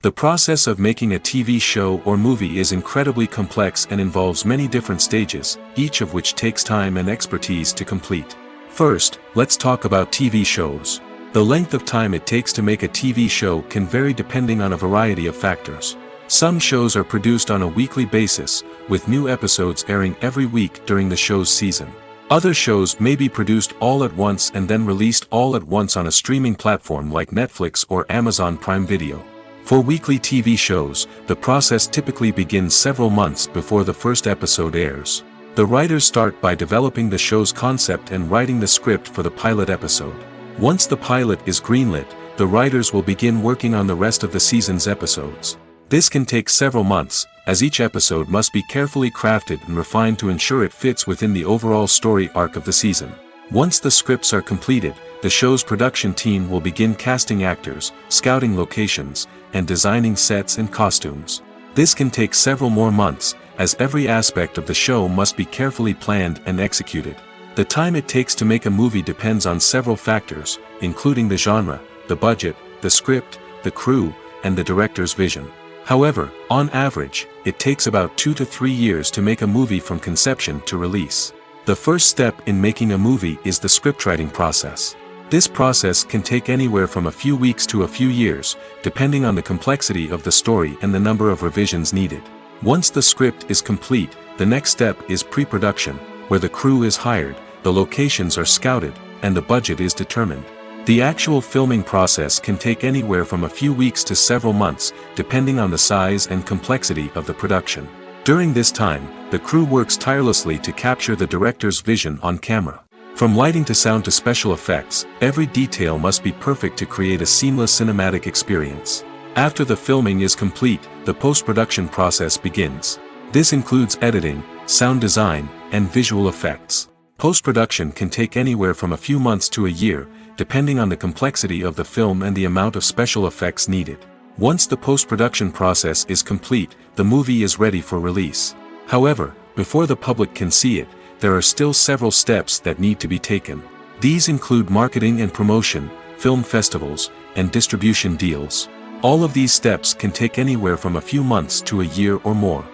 The process of making a TV show or movie is incredibly complex and involves many different stages, each of which takes time and expertise to complete. First, let's talk about TV shows. The length of time it takes to make a TV show can vary depending on a variety of factors. Some shows are produced on a weekly basis, with new episodes airing every week during the show's season. Other shows may be produced all at once and then released all at once on a streaming platform like Netflix or Amazon Prime Video. For weekly TV shows, the process typically begins several months before the first episode airs. The writers start by developing the show's concept and writing the script for the pilot episode. Once the pilot is greenlit, the writers will begin working on the rest of the season's episodes. This can take several months, as each episode must be carefully crafted and refined to ensure it fits within the overall story arc of the season. Once the scripts are completed, the show's production team will begin casting actors, scouting locations, and designing sets and costumes. This can take several more months, as every aspect of the show must be carefully planned and executed. The time it takes to make a movie depends on several factors, including the genre, the budget, the script, the crew, and the director's vision. However, on average, it takes about 2 to 3 years to make a movie from conception to release. The first step in making a movie is the scriptwriting process. This process can take anywhere from a few weeks to a few years, depending on the complexity of the story and the number of revisions needed. Once the script is complete, the next step is pre-production, where the crew is hired, the locations are scouted, and the budget is determined. The actual filming process can take anywhere from a few weeks to several months, depending on the size and complexity of the production. During this time, the crew works tirelessly to capture the director's vision on camera. From lighting to sound to special effects, every detail must be perfect to create a seamless cinematic experience. After the filming is complete, the post-production process begins. This includes editing, sound design, and visual effects. Post-production can take anywhere from a few months to a year, depending on the complexity of the film and the amount of special effects needed. Once the post-production process is complete, the movie is ready for release. However, before the public can see it, there are still several steps that need to be taken. These include marketing and promotion, film festivals, and distribution deals. All of these steps can take anywhere from a few months to a year or more.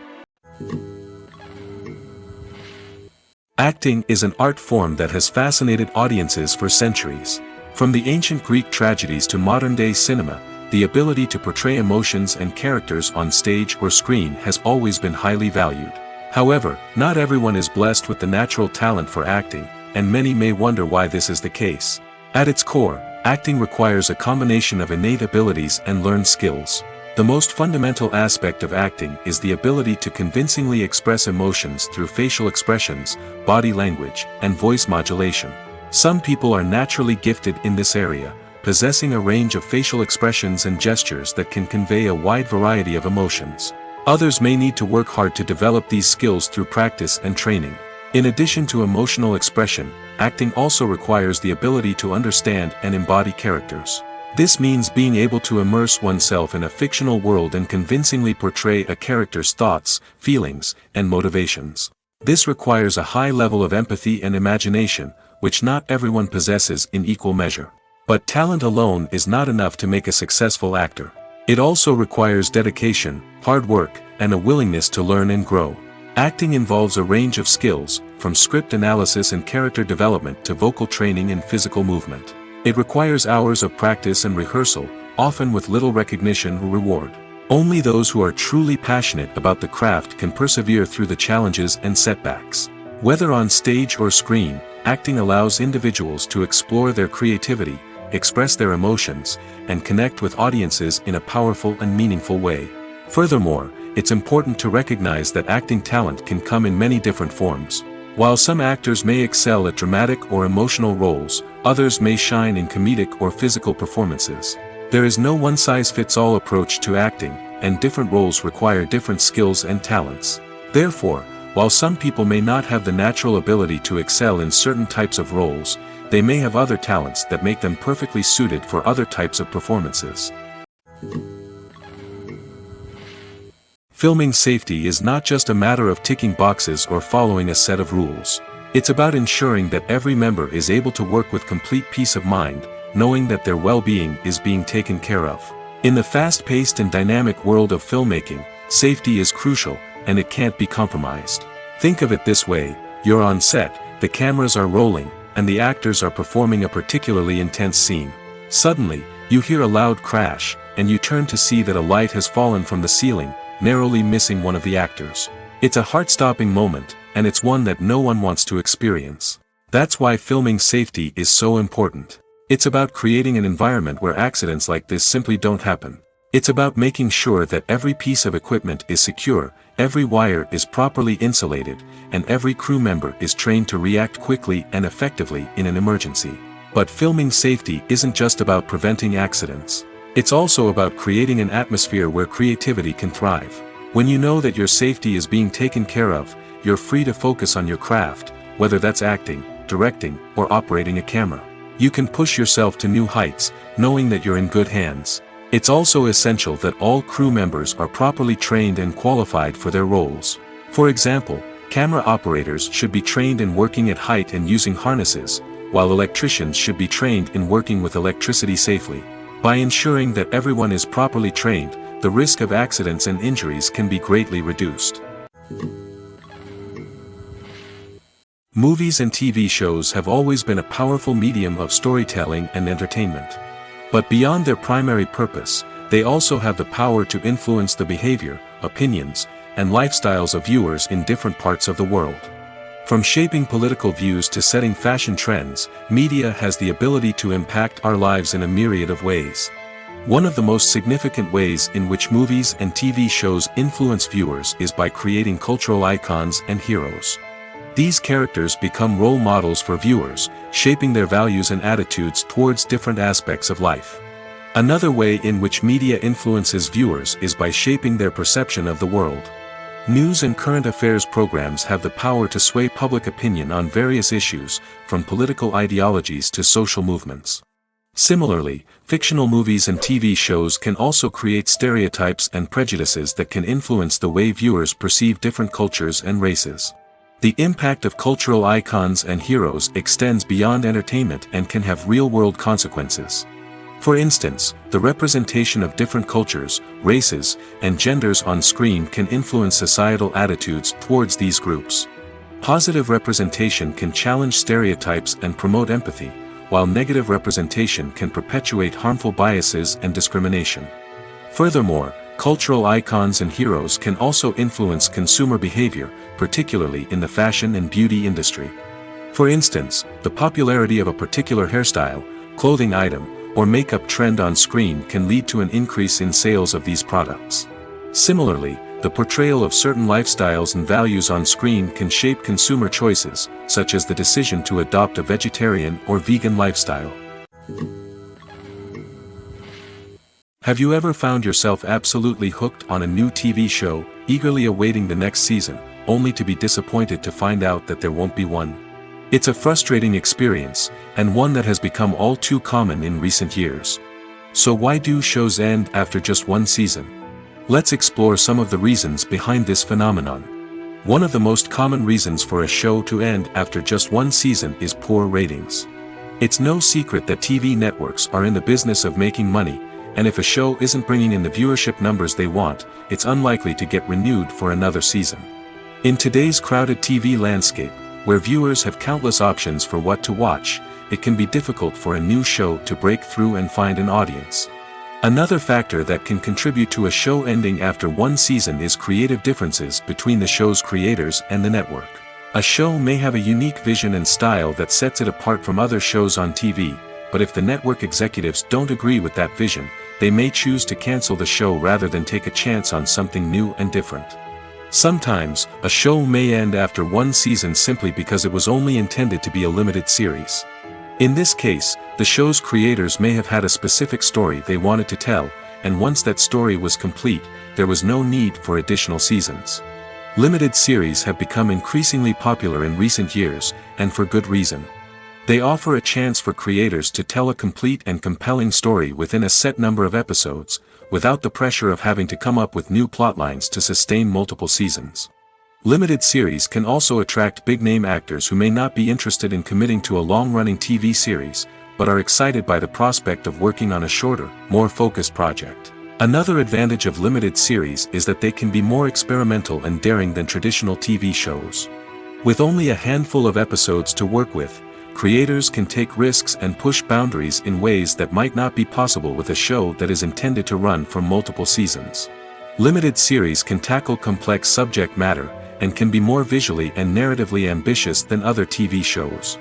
Acting is an art form that has fascinated audiences for centuries. From the ancient Greek tragedies to modern-day cinema, the ability to portray emotions and characters on stage or screen has always been highly valued. However, not everyone is blessed with the natural talent for acting, and many may wonder why this is the case. At its core, acting requires a combination of innate abilities and learned skills. The most fundamental aspect of acting is the ability to convincingly express emotions through facial expressions, body language, and voice modulation. Some people are naturally gifted in this area, possessing a range of facial expressions and gestures that can convey a wide variety of emotions. Others may need to work hard to develop these skills through practice and training. In addition to emotional expression, acting also requires the ability to understand and embody characters. This means being able to immerse oneself in a fictional world and convincingly portray a character's thoughts, feelings, and motivations. This requires a high level of empathy and imagination, which not everyone possesses in equal measure. But talent alone is not enough to make a successful actor. It also requires dedication, hard work, and a willingness to learn and grow. Acting involves a range of skills, from script analysis and character development to vocal training and physical movement. It requires hours of practice and rehearsal, often with little recognition or reward. Only those who are truly passionate about the craft can persevere through the challenges and setbacks. Whether on stage or screen, acting allows individuals to explore their creativity, express their emotions, and connect with audiences in a powerful and meaningful way. Furthermore, it's important to recognize that acting talent can come in many different forms. While some actors may excel at dramatic or emotional roles, others may shine in comedic or physical performances. There is no one-size-fits-all approach to acting, and different roles require different skills and talents. Therefore, while some people may not have the natural ability to excel in certain types of roles, they may have other talents that make them perfectly suited for other types of performances. Filming safety is not just a matter of ticking boxes or following a set of rules. It's about ensuring that every member is able to work with complete peace of mind, knowing that their well-being is being taken care of. In the fast-paced and dynamic world of filmmaking, safety is crucial, and it can't be compromised. Think of it this way: you're on set, the cameras are rolling, and the actors are performing a particularly intense scene. Suddenly, you hear a loud crash, and you turn to see that a light has fallen from the ceiling, narrowly missing one of the actors. It's a heart-stopping moment, and it's one that no one wants to experience. That's why filming safety is so important. It's about creating an environment where accidents like this simply don't happen. It's about making sure that every piece of equipment is secure, every wire is properly insulated, and every crew member is trained to react quickly and effectively in an emergency. But filming safety isn't just about preventing accidents. It's also about creating an atmosphere where creativity can thrive. When you know that your safety is being taken care of, you're free to focus on your craft, whether that's acting, directing, or operating a camera. You can push yourself to new heights, knowing that you're in good hands. It's also essential that all crew members are properly trained and qualified for their roles. For example, camera operators should be trained in working at height and using harnesses, while electricians should be trained in working with electricity safely. By ensuring that everyone is properly trained, the risk of accidents and injuries can be greatly reduced. Movies and TV shows have always been a powerful medium of storytelling and entertainment. But beyond their primary purpose, they also have the power to influence the behavior, opinions, and lifestyles of viewers in different parts of the world. From shaping political views to setting fashion trends, media has the ability to impact our lives in a myriad of ways. One of the most significant ways in which movies and TV shows influence viewers is by creating cultural icons and heroes. These characters become role models for viewers, shaping their values and attitudes towards different aspects of life. Another way in which media influences viewers is by shaping their perception of the world. News and current affairs programs have the power to sway public opinion on various issues, from political ideologies to social movements. Similarly, fictional movies and TV shows can also create stereotypes and prejudices that can influence the way viewers perceive different cultures and races. The impact of cultural icons and heroes extends beyond entertainment and can have real-world consequences. For instance, the representation of different cultures, races, and genders on screen can influence societal attitudes towards these groups. Positive representation can challenge stereotypes and promote empathy, while negative representation can perpetuate harmful biases and discrimination. Furthermore, cultural icons and heroes can also influence consumer behavior, particularly in the fashion and beauty industry. For instance, the popularity of a particular hairstyle, clothing item, or makeup trend on screen can lead to an increase in sales of these products. Similarly, the portrayal of certain lifestyles and values on screen can shape consumer choices, such as the decision to adopt a vegetarian or vegan lifestyle. Have you ever found yourself absolutely hooked on a new TV show, eagerly awaiting the next season, only to be disappointed to find out that there won't be one? It's a frustrating experience, and one that has become all too common in recent years. So why do shows end after just one season? Let's explore some of the reasons behind this phenomenon. One of the most common reasons for a show to end after just one season is poor ratings. It's no secret that TV networks are in the business of making money, and if a show isn't bringing in the viewership numbers they want, it's unlikely to get renewed for another season. In today's crowded TV landscape, where viewers have countless options for what to watch, it can be difficult for a new show to break through and find an audience. Another factor that can contribute to a show ending after one season is creative differences between the show's creators and the network. A show may have a unique vision and style that sets it apart from other shows on TV, but if the network executives don't agree with that vision, they may choose to cancel the show rather than take a chance on something new and different. Sometimes, a show may end after one season simply because it was only intended to be a limited series. In this case, the show's creators may have had a specific story they wanted to tell, and once that story was complete, there was no need for additional seasons. Limited series have become increasingly popular in recent years, and for good reason. They offer a chance for creators to tell a complete and compelling story within a set number of episodes, without the pressure of having to come up with new plotlines to sustain multiple seasons. Limited series can also attract big-name actors who may not be interested in committing to a long-running TV series, but are excited by the prospect of working on a shorter, more focused project. Another advantage of limited series is that they can be more experimental and daring than traditional TV shows. With only a handful of episodes to work with, creators can take risks and push boundaries in ways that might not be possible with a show that is intended to run for multiple seasons. Limited series can tackle complex subject matter, and can be more visually and narratively ambitious than other TV shows.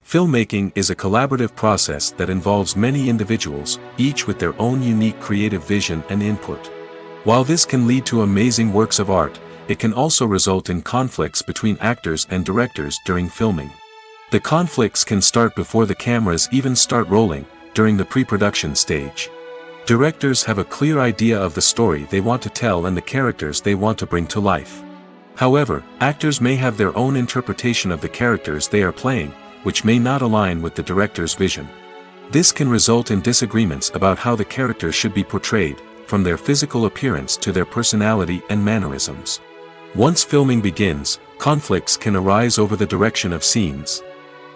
Filmmaking is a collaborative process that involves many individuals, each with their own unique creative vision and input. While this can lead to amazing works of art, it can also result in conflicts between actors and directors during filming. The conflicts can start before the cameras even start rolling, during the pre-production stage. Directors have a clear idea of the story they want to tell and the characters they want to bring to life. However, actors may have their own interpretation of the characters they are playing, which may not align with the director's vision. This can result in disagreements about how the characters should be portrayed, from their physical appearance to their personality and mannerisms. Once filming begins, conflicts can arise over the direction of scenes.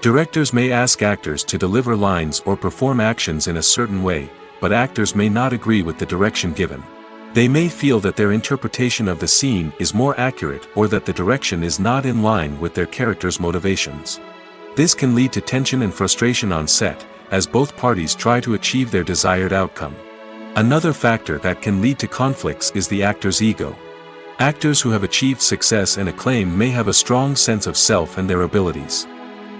Directors may ask actors to deliver lines or perform actions in a certain way, but actors may not agree with the direction given. They may feel that their interpretation of the scene is more accurate or that the direction is not in line with their character's motivations. This can lead to tension and frustration on set, as both parties try to achieve their desired outcome. Another factor that can lead to conflicts is the actor's ego. Actors who have achieved success and acclaim may have a strong sense of self and their abilities.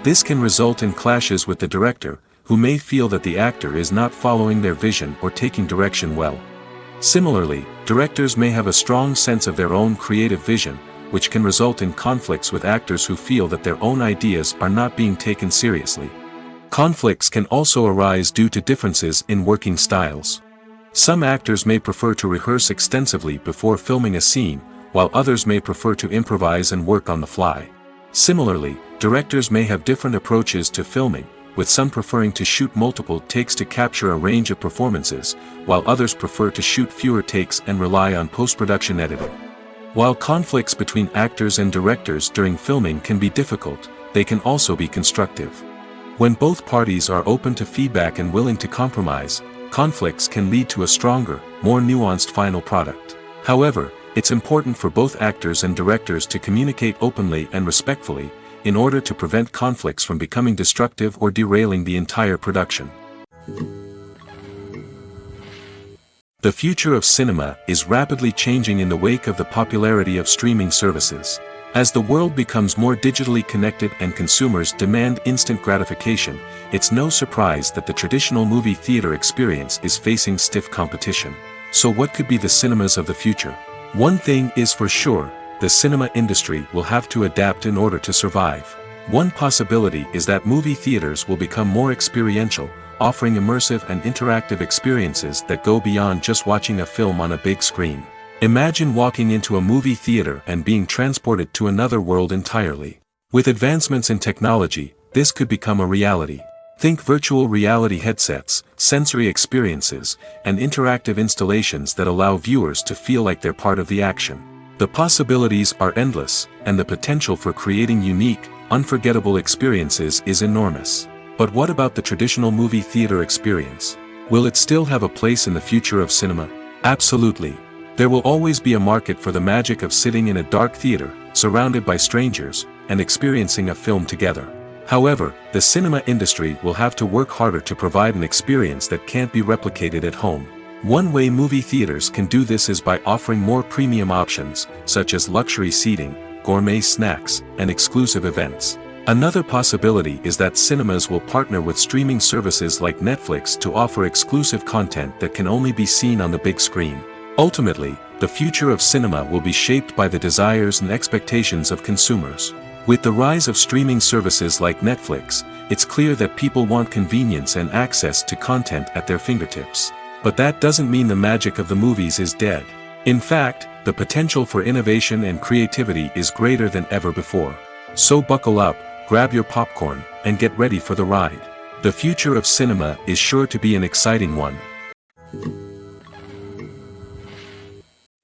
This can result in clashes with the director, who may feel that the actor is not following their vision or taking direction well. Similarly, directors may have a strong sense of their own creative vision, which can result in conflicts with actors who feel that their own ideas are not being taken seriously. Conflicts can also arise due to differences in working styles. Some actors may prefer to rehearse extensively before filming a scene, while others may prefer to improvise and work on the fly. Similarly, directors may have different approaches to filming, with some preferring to shoot multiple takes to capture a range of performances, while others prefer to shoot fewer takes and rely on post-production editing. While conflicts between actors and directors during filming can be difficult, they can also be constructive. When both parties are open to feedback and willing to compromise, conflicts can lead to a stronger, more nuanced final product. However, it's important for both actors and directors to communicate openly and respectfully, in order to prevent conflicts from becoming destructive or derailing the entire production. The future of cinema is rapidly changing in the wake of the popularity of streaming services. As the world becomes more digitally connected and consumers demand instant gratification, it's no surprise that the traditional movie theater experience is facing stiff competition. So what could be the cinemas of the future? One thing is for sure, the cinema industry will have to adapt in order to survive. One possibility is that movie theaters will become more experiential, offering immersive and interactive experiences that go beyond just watching a film on a big screen. Imagine walking into a movie theater and being transported to another world entirely. With advancements in technology, this could become a reality. Think virtual reality headsets, sensory experiences, and interactive installations that allow viewers to feel like they're part of the action. The possibilities are endless, and the potential for creating unique, unforgettable experiences is enormous. But what about the traditional movie theater experience? Will it still have a place in the future of cinema? Absolutely. There will always be a market for the magic of sitting in a dark theater, surrounded by strangers, and experiencing a film together. However, the cinema industry will have to work harder to provide an experience that can't be replicated at home. One way movie theaters can do this is by offering more premium options, such as luxury seating, gourmet snacks, and exclusive events. Another possibility is that cinemas will partner with streaming services like Netflix to offer exclusive content that can only be seen on the big screen. Ultimately, the future of cinema will be shaped by the desires and expectations of consumers. With the rise of streaming services like Netflix, it's clear that people want convenience and access to content at their fingertips. But that doesn't mean the magic of the movies is dead. In fact, the potential for innovation and creativity is greater than ever before. So buckle up, grab your popcorn, and get ready for the ride. The future of cinema is sure to be an exciting one.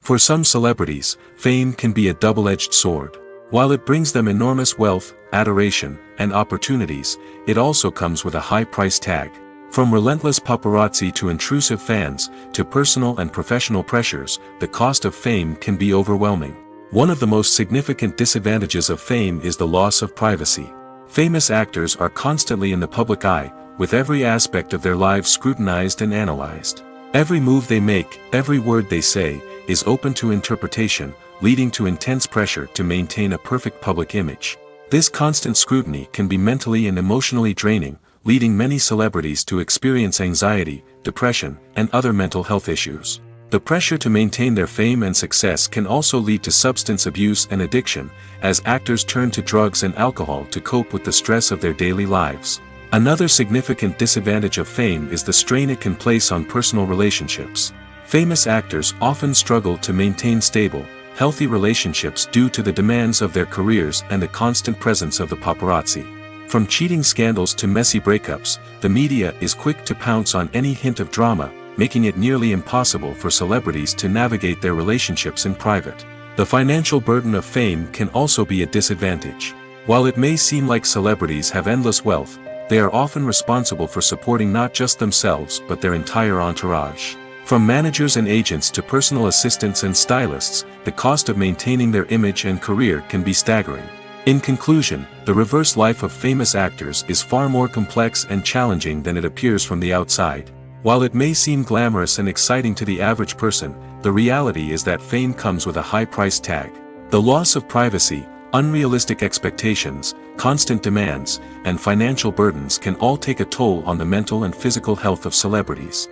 For some celebrities, fame can be a double-edged sword. While it brings them enormous wealth, adoration, and opportunities, it also comes with a high price tag. From relentless paparazzi to intrusive fans, to personal and professional pressures, the cost of fame can be overwhelming. One of the most significant disadvantages of fame is the loss of privacy. Famous actors are constantly in the public eye, with every aspect of their lives scrutinized and analyzed. Every move they make, every word they say, is open to interpretation, leading to intense pressure to maintain a perfect public image. This constant scrutiny can be mentally and emotionally draining, leading many celebrities to experience anxiety, depression, and other mental health issues. The pressure to maintain their fame and success can also lead to substance abuse and addiction, as actors turn to drugs and alcohol to cope with the stress of their daily lives. Another significant disadvantage of fame is the strain it can place on personal relationships. Famous actors often struggle to maintain stable, healthy relationships due to the demands of their careers and the constant presence of the paparazzi. From cheating scandals to messy breakups, the media is quick to pounce on any hint of drama, making it nearly impossible for celebrities to navigate their relationships in private. The financial burden of fame can also be a disadvantage. While it may seem like celebrities have endless wealth, they are often responsible for supporting not just themselves but their entire entourage. From managers and agents to personal assistants and stylists, the cost of maintaining their image and career can be staggering. In conclusion, the reverse life of famous actors is far more complex and challenging than it appears from the outside. While it may seem glamorous and exciting to the average person, the reality is that fame comes with a high price tag. The loss of privacy, unrealistic expectations, constant demands, and financial burdens can all take a toll on the mental and physical health of celebrities.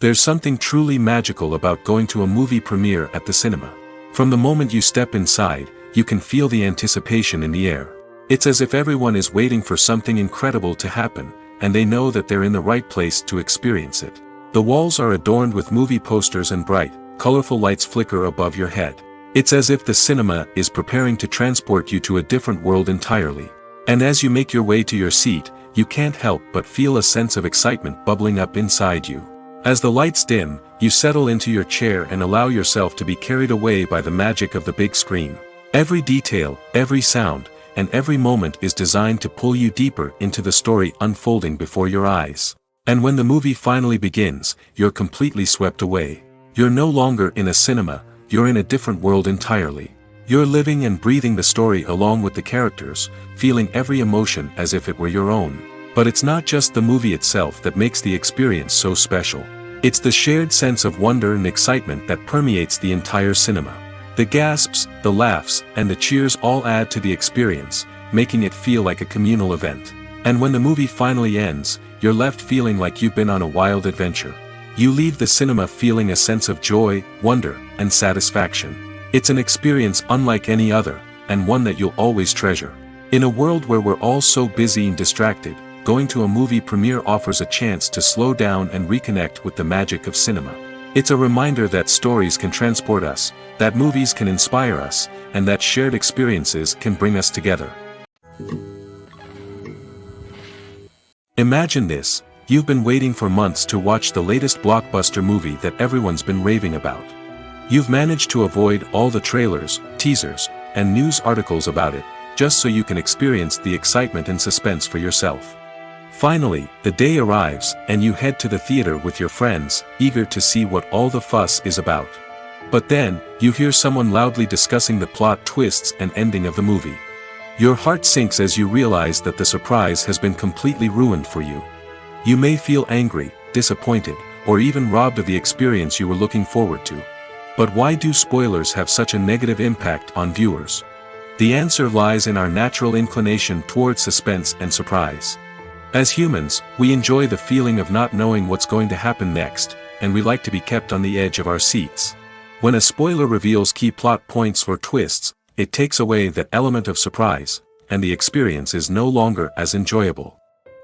There's something truly magical about going to a movie premiere at the cinema. From the moment you step inside, you can feel the anticipation in the air. It's as if everyone is waiting for something incredible to happen, and they know that they're in the right place to experience it. The walls are adorned with movie posters and bright, colorful lights flicker above your head. It's as if the cinema is preparing to transport you to a different world entirely. And as you make your way to your seat, you can't help but feel a sense of excitement bubbling up inside you. As the lights dim, you settle into your chair and allow yourself to be carried away by the magic of the big screen. Every detail, every sound, and every moment is designed to pull you deeper into the story unfolding before your eyes. And when the movie finally begins, you're completely swept away. You're no longer in a cinema, you're in a different world entirely. You're living and breathing the story along with the characters, feeling every emotion as if it were your own. But it's not just the movie itself that makes the experience so special. It's the shared sense of wonder and excitement that permeates the entire cinema. The gasps, the laughs, and the cheers all add to the experience, making it feel like a communal event. And when the movie finally ends, you're left feeling like you've been on a wild adventure. You leave the cinema feeling a sense of joy, wonder, and satisfaction. It's an experience unlike any other, and one that you'll always treasure. In a world where we're all so busy and distracted, going to a movie premiere offers a chance to slow down and reconnect with the magic of cinema. It's a reminder that stories can transport us, that movies can inspire us, and that shared experiences can bring us together. Imagine this: you've been waiting for months to watch the latest blockbuster movie that everyone's been raving about. You've managed to avoid all the trailers, teasers, and news articles about it, just so you can experience the excitement and suspense for yourself. Finally, the day arrives, and you head to the theater with your friends, eager to see what all the fuss is about. But then, you hear someone loudly discussing the plot twists and ending of the movie. Your heart sinks as you realize that the surprise has been completely ruined for you. You may feel angry, disappointed, or even robbed of the experience you were looking forward to. But why do spoilers have such a negative impact on viewers? The answer lies in our natural inclination toward suspense and surprise. As humans, we enjoy the feeling of not knowing what's going to happen next, and we like to be kept on the edge of our seats. When a spoiler reveals key plot points or twists, it takes away that element of surprise, and the experience is no longer as enjoyable.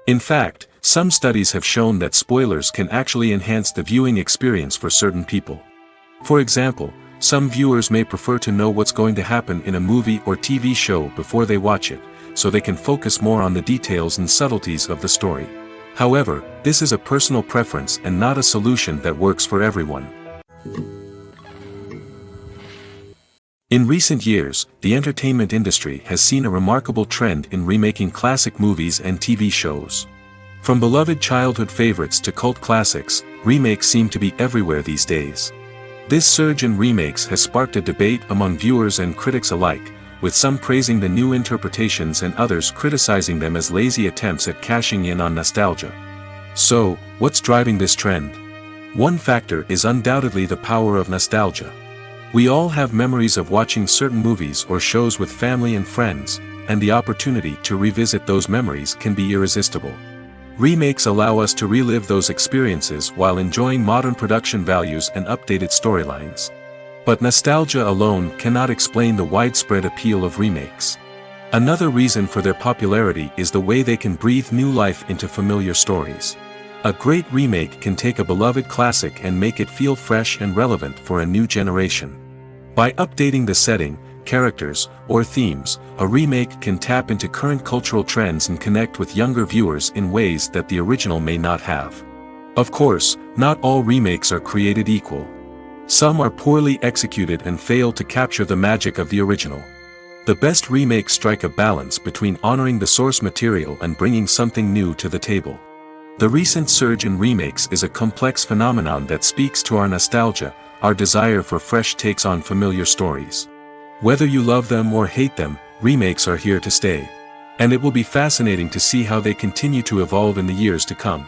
In fact, some studies have shown that spoilers can actually enhance the viewing experience for certain people. For example, some viewers may prefer to know what's going to happen in a movie or TV show before they watch it, so they can focus more on the details and subtleties of the story. However, this is a personal preference and not a solution that works for everyone. In recent years, the entertainment industry has seen a remarkable trend in remaking classic movies and TV shows. From beloved childhood favorites to cult classics, remakes seem to be everywhere these days. This surge in remakes has sparked a debate among viewers and critics alike, with some praising the new interpretations and others criticizing them as lazy attempts at cashing in on nostalgia. So, what's driving this trend? One factor is undoubtedly the power of nostalgia. We all have memories of watching certain movies or shows with family and friends, and the opportunity to revisit those memories can be irresistible. Remakes allow us to relive those experiences while enjoying modern production values and updated storylines. But nostalgia alone cannot explain the widespread appeal of remakes. Another reason for their popularity is the way they can breathe new life into familiar stories. A great remake can take a beloved classic and make it feel fresh and relevant for a new generation. By updating the setting, characters, or themes, a remake can tap into current cultural trends and connect with younger viewers in ways that the original may not have. Of course, not all remakes are created equal. Some are poorly executed and fail to capture the magic of the original. The best remakes strike a balance between honoring the source material and bringing something new to the table. The recent surge in remakes is a complex phenomenon that speaks to our nostalgia, our desire for fresh takes on familiar stories. Whether you love them or hate them, remakes are here to stay. And it will be fascinating to see how they continue to evolve in the years to come.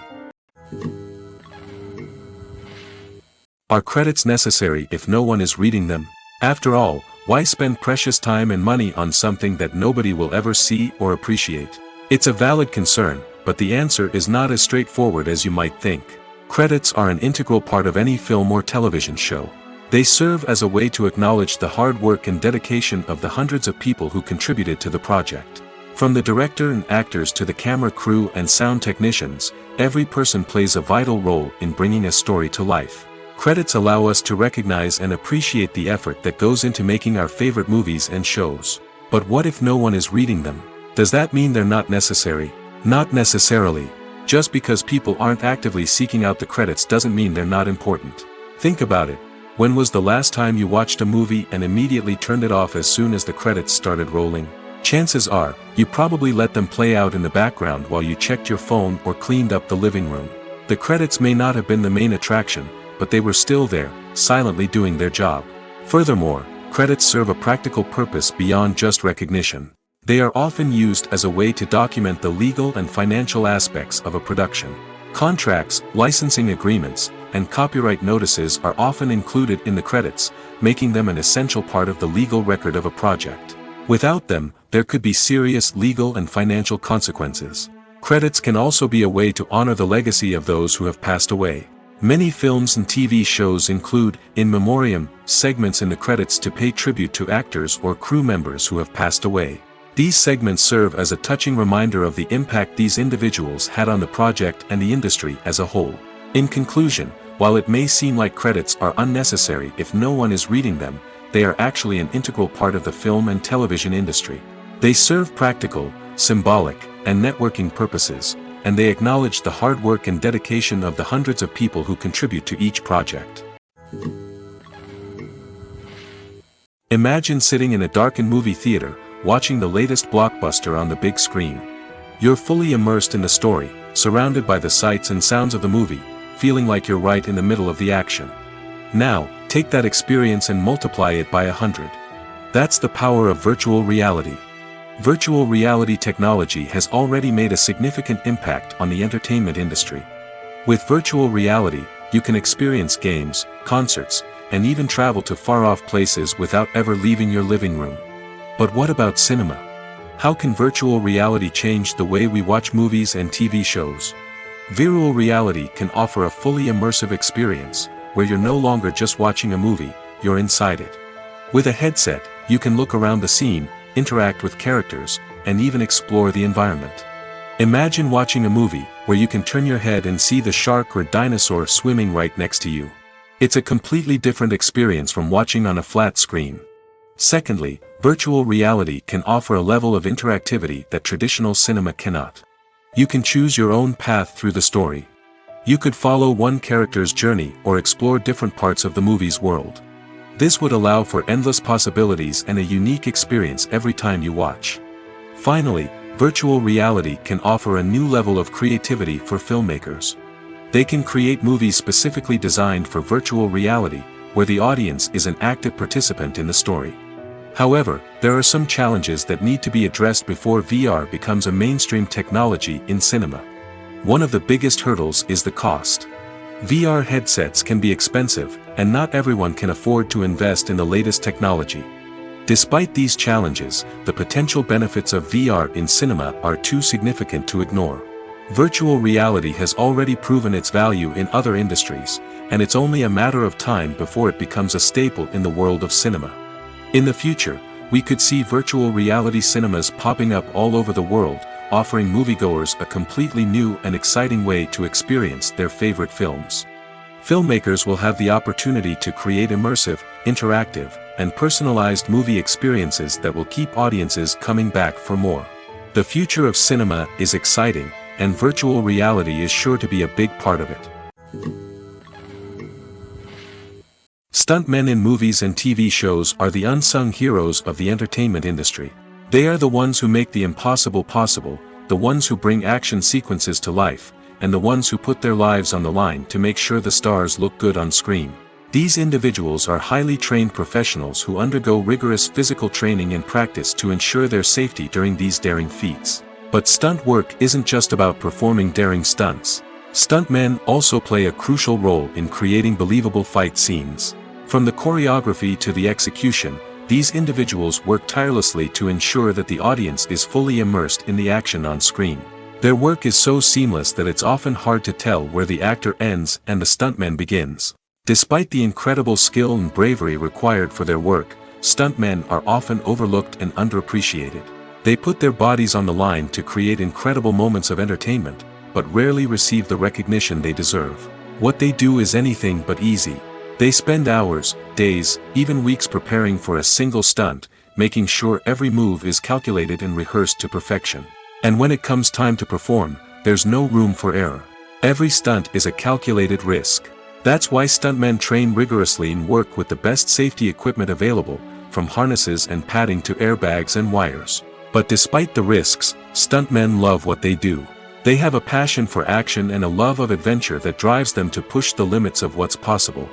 Are credits necessary if no one is reading them? After all, why spend precious time and money on something that nobody will ever see or appreciate? It's a valid concern, but the answer is not as straightforward as you might think. Credits are an integral part of any film or television show. They serve as a way to acknowledge the hard work and dedication of the hundreds of people who contributed to the project. From the director and actors to the camera crew and sound technicians, every person plays a vital role in bringing a story to life. Credits allow us to recognize and appreciate the effort that goes into making our favorite movies and shows. But what if no one is reading them? Does that mean they're not necessary? Not necessarily. Just because people aren't actively seeking out the credits doesn't mean they're not important. Think about it. When was the last time you watched a movie and immediately turned it off as soon as the credits started rolling? Chances are, you probably let them play out in the background while you checked your phone or cleaned up the living room. The credits may not have been the main attraction, but they were still there, silently doing their job. Furthermore, credits serve a practical purpose beyond just recognition. They are often used as a way to document the legal and financial aspects of a production. Contracts, licensing agreements, and copyright notices are often included in the credits, making them an essential part of the legal record of a project. Without them, there could be serious legal and financial consequences. Credits can also be a way to honor the legacy of those who have passed away. Many films and TV shows include, in memoriam, segments in the credits to pay tribute to actors or crew members who have passed away. These segments serve as a touching reminder of the impact these individuals had on the project and the industry as a whole. In conclusion, while it may seem like credits are unnecessary if no one is reading them, they are actually an integral part of the film and television industry. They serve practical, symbolic, and networking purposes, and they acknowledge the hard work and dedication of the hundreds of people who contribute to each project. Imagine sitting in a darkened movie theater, watching the latest blockbuster on the big screen. You're fully immersed in the story, surrounded by the sights and sounds of the movie, feeling like you're right in the middle of the action. Now, take that experience and multiply it by 100. That's the power of virtual reality. Virtual reality technology has already made a significant impact on the entertainment industry. With virtual reality, you can experience games, concerts, and even travel to far-off places without ever leaving your living room. But what about cinema? How can virtual reality change the way we watch movies and TV shows? Virtual reality can offer a fully immersive experience, where you're no longer just watching a movie, you're inside it. With a headset, you can look around the scene, interact with characters, and even explore the environment. Imagine watching a movie, where you can turn your head and see the shark or dinosaur swimming right next to you. It's a completely different experience from watching on a flat screen. Secondly, virtual reality can offer a level of interactivity that traditional cinema cannot. You can choose your own path through the story. You could follow one character's journey or explore different parts of the movie's world. This would allow for endless possibilities and a unique experience every time you watch. Finally, virtual reality can offer a new level of creativity for filmmakers. They can create movies specifically designed for virtual reality, where the audience is an active participant in the story. However, there are some challenges that need to be addressed before VR becomes a mainstream technology in cinema. One of the biggest hurdles is the cost. VR headsets can be expensive, and not everyone can afford to invest in the latest technology. Despite these challenges, the potential benefits of VR in cinema are too significant to ignore. Virtual reality has already proven its value in other industries, and it's only a matter of time before it becomes a staple in the world of cinema. In the future, we could see virtual reality cinemas popping up all over the world, offering moviegoers a completely new and exciting way to experience their favorite films. Filmmakers will have the opportunity to create immersive, interactive, and personalized movie experiences that will keep audiences coming back for more. The future of cinema is exciting, and virtual reality is sure to be a big part of it. Stuntmen in movies and TV shows are the unsung heroes of the entertainment industry. They are the ones who make the impossible possible, the ones who bring action sequences to life, and the ones who put their lives on the line to make sure the stars look good on screen. These individuals are highly trained professionals who undergo rigorous physical training and practice to ensure their safety during these daring feats. But stunt work isn't just about performing daring stunts. Stuntmen also play a crucial role in creating believable fight scenes. From the choreography to the execution, these individuals work tirelessly to ensure that the audience is fully immersed in the action on screen. Their work is so seamless that it's often hard to tell where the actor ends and the stuntman begins. Despite the incredible skill and bravery required for their work, stuntmen are often overlooked and underappreciated. They put their bodies on the line to create incredible moments of entertainment, but rarely receive the recognition they deserve. What they do is anything but easy. They spend hours, days, even weeks preparing for a single stunt, making sure every move is calculated and rehearsed to perfection. And when it comes time to perform, there's no room for error. Every stunt is a calculated risk. That's why stuntmen train rigorously and work with the best safety equipment available, from harnesses and padding to airbags and wires. But despite the risks, stuntmen love what they do. They have a passion for action and a love of adventure that drives them to push the limits of what's possible.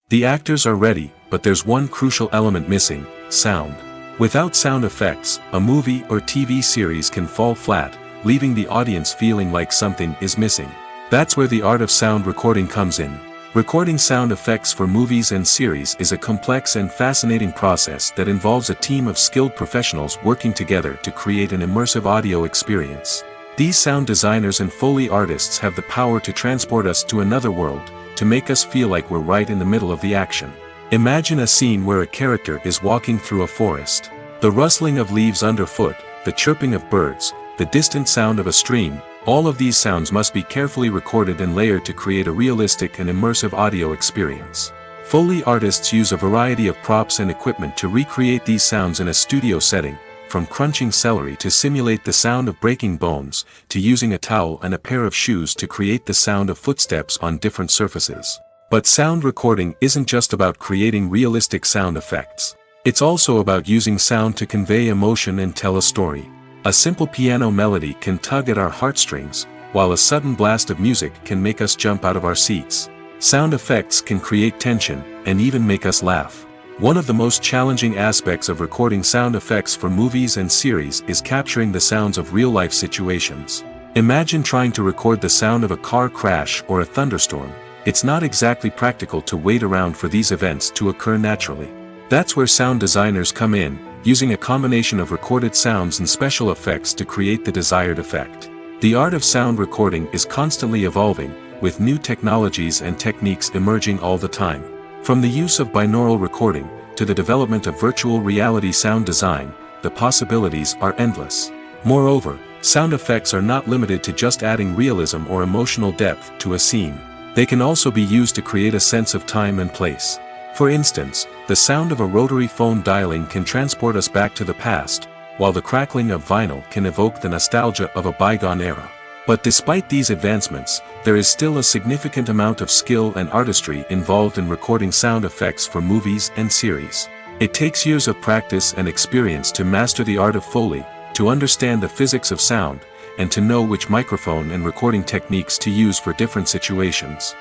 The actors are ready, but there's one crucial element missing: sound. Without sound effects, a movie or TV series can fall flat, leaving the audience feeling like something is missing. That's where the art of sound recording comes in. Recording sound effects for movies and series is a complex and fascinating process that involves a team of skilled professionals working together to create an immersive audio experience. These sound designers and Foley artists have the power to transport us to another world, to make us feel like we're right in the middle of the action. Imagine a scene where a character is walking through a forest. The rustling of leaves underfoot, the chirping of birds, the distant sound of a stream, all of these sounds must be carefully recorded and layered to create a realistic and immersive audio experience. Foley artists use a variety of props and equipment to recreate these sounds in a studio setting, from crunching celery to simulate the sound of breaking bones, to using a towel and a pair of shoes to create the sound of footsteps on different surfaces. But sound recording isn't just about creating realistic sound effects. It's also about using sound to convey emotion and tell a story. A simple piano melody can tug at our heartstrings, while a sudden blast of music can make us jump out of our seats. Sound effects can create tension, and even make us laugh. One of the most challenging aspects of recording sound effects for movies and series is capturing the sounds of real-life situations. Imagine trying to record the sound of a car crash or a thunderstorm. It's not exactly practical to wait around for these events to occur naturally. That's where sound designers come in, using a combination of recorded sounds and special effects to create the desired effect. The art of sound recording is constantly evolving, with new technologies and techniques emerging all the time. From the use of binaural recording, to the development of virtual reality sound design, the possibilities are endless. Moreover, sound effects are not limited to just adding realism or emotional depth to a scene. They can also be used to create a sense of time and place. For instance, the sound of a rotary phone dialing can transport us back to the past, while the crackling of vinyl can evoke the nostalgia of a bygone era. But despite these advancements, there is still a significant amount of skill and artistry involved in recording sound effects for movies and series. It takes years of practice and experience to master the art of Foley, to understand the physics of sound, and to know which microphone and recording techniques to use for different situations.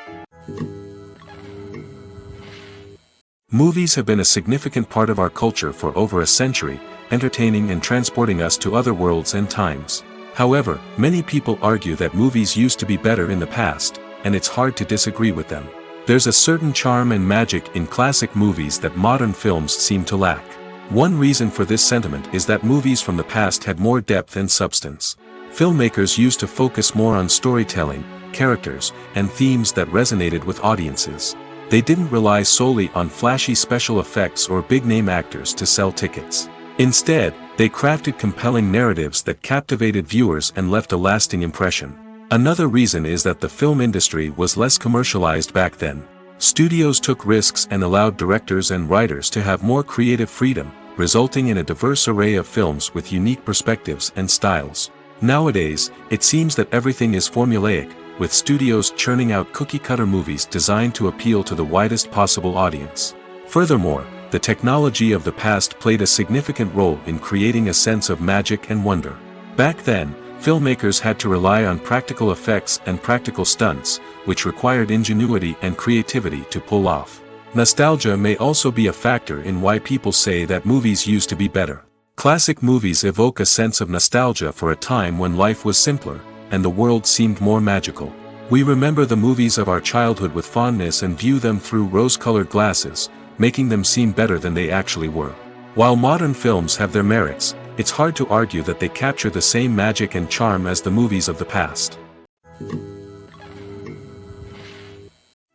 Movies have been a significant part of our culture for over a century, entertaining and transporting us to other worlds and times. However, many people argue that movies used to be better in the past, and it's hard to disagree with them. There's a certain charm and magic in classic movies that modern films seem to lack. One reason for this sentiment is that movies from the past had more depth and substance. Filmmakers used to focus more on storytelling, characters, and themes that resonated with audiences. They didn't rely solely on flashy special effects or big-name actors to sell tickets. Instead, they crafted compelling narratives that captivated viewers and left a lasting impression. Another reason is that the film industry was less commercialized back then. Studios took risks and allowed directors and writers to have more creative freedom, resulting in a diverse array of films with unique perspectives and styles. Nowadays, it seems that everything is formulaic, with studios churning out cookie-cutter movies designed to appeal to the widest possible audience. Furthermore, the technology of the past played a significant role in creating a sense of magic and wonder. Back then, filmmakers had to rely on practical effects and practical stunts, which required ingenuity and creativity to pull off. Nostalgia may also be a factor in why people say that movies used to be better. Classic movies evoke a sense of nostalgia for a time when life was simpler, and the world seemed more magical. We remember the movies of our childhood with fondness and view them through rose-colored glasses, making them seem better than they actually were. While modern films have their merits, it's hard to argue that they capture the same magic and charm as the movies of the past.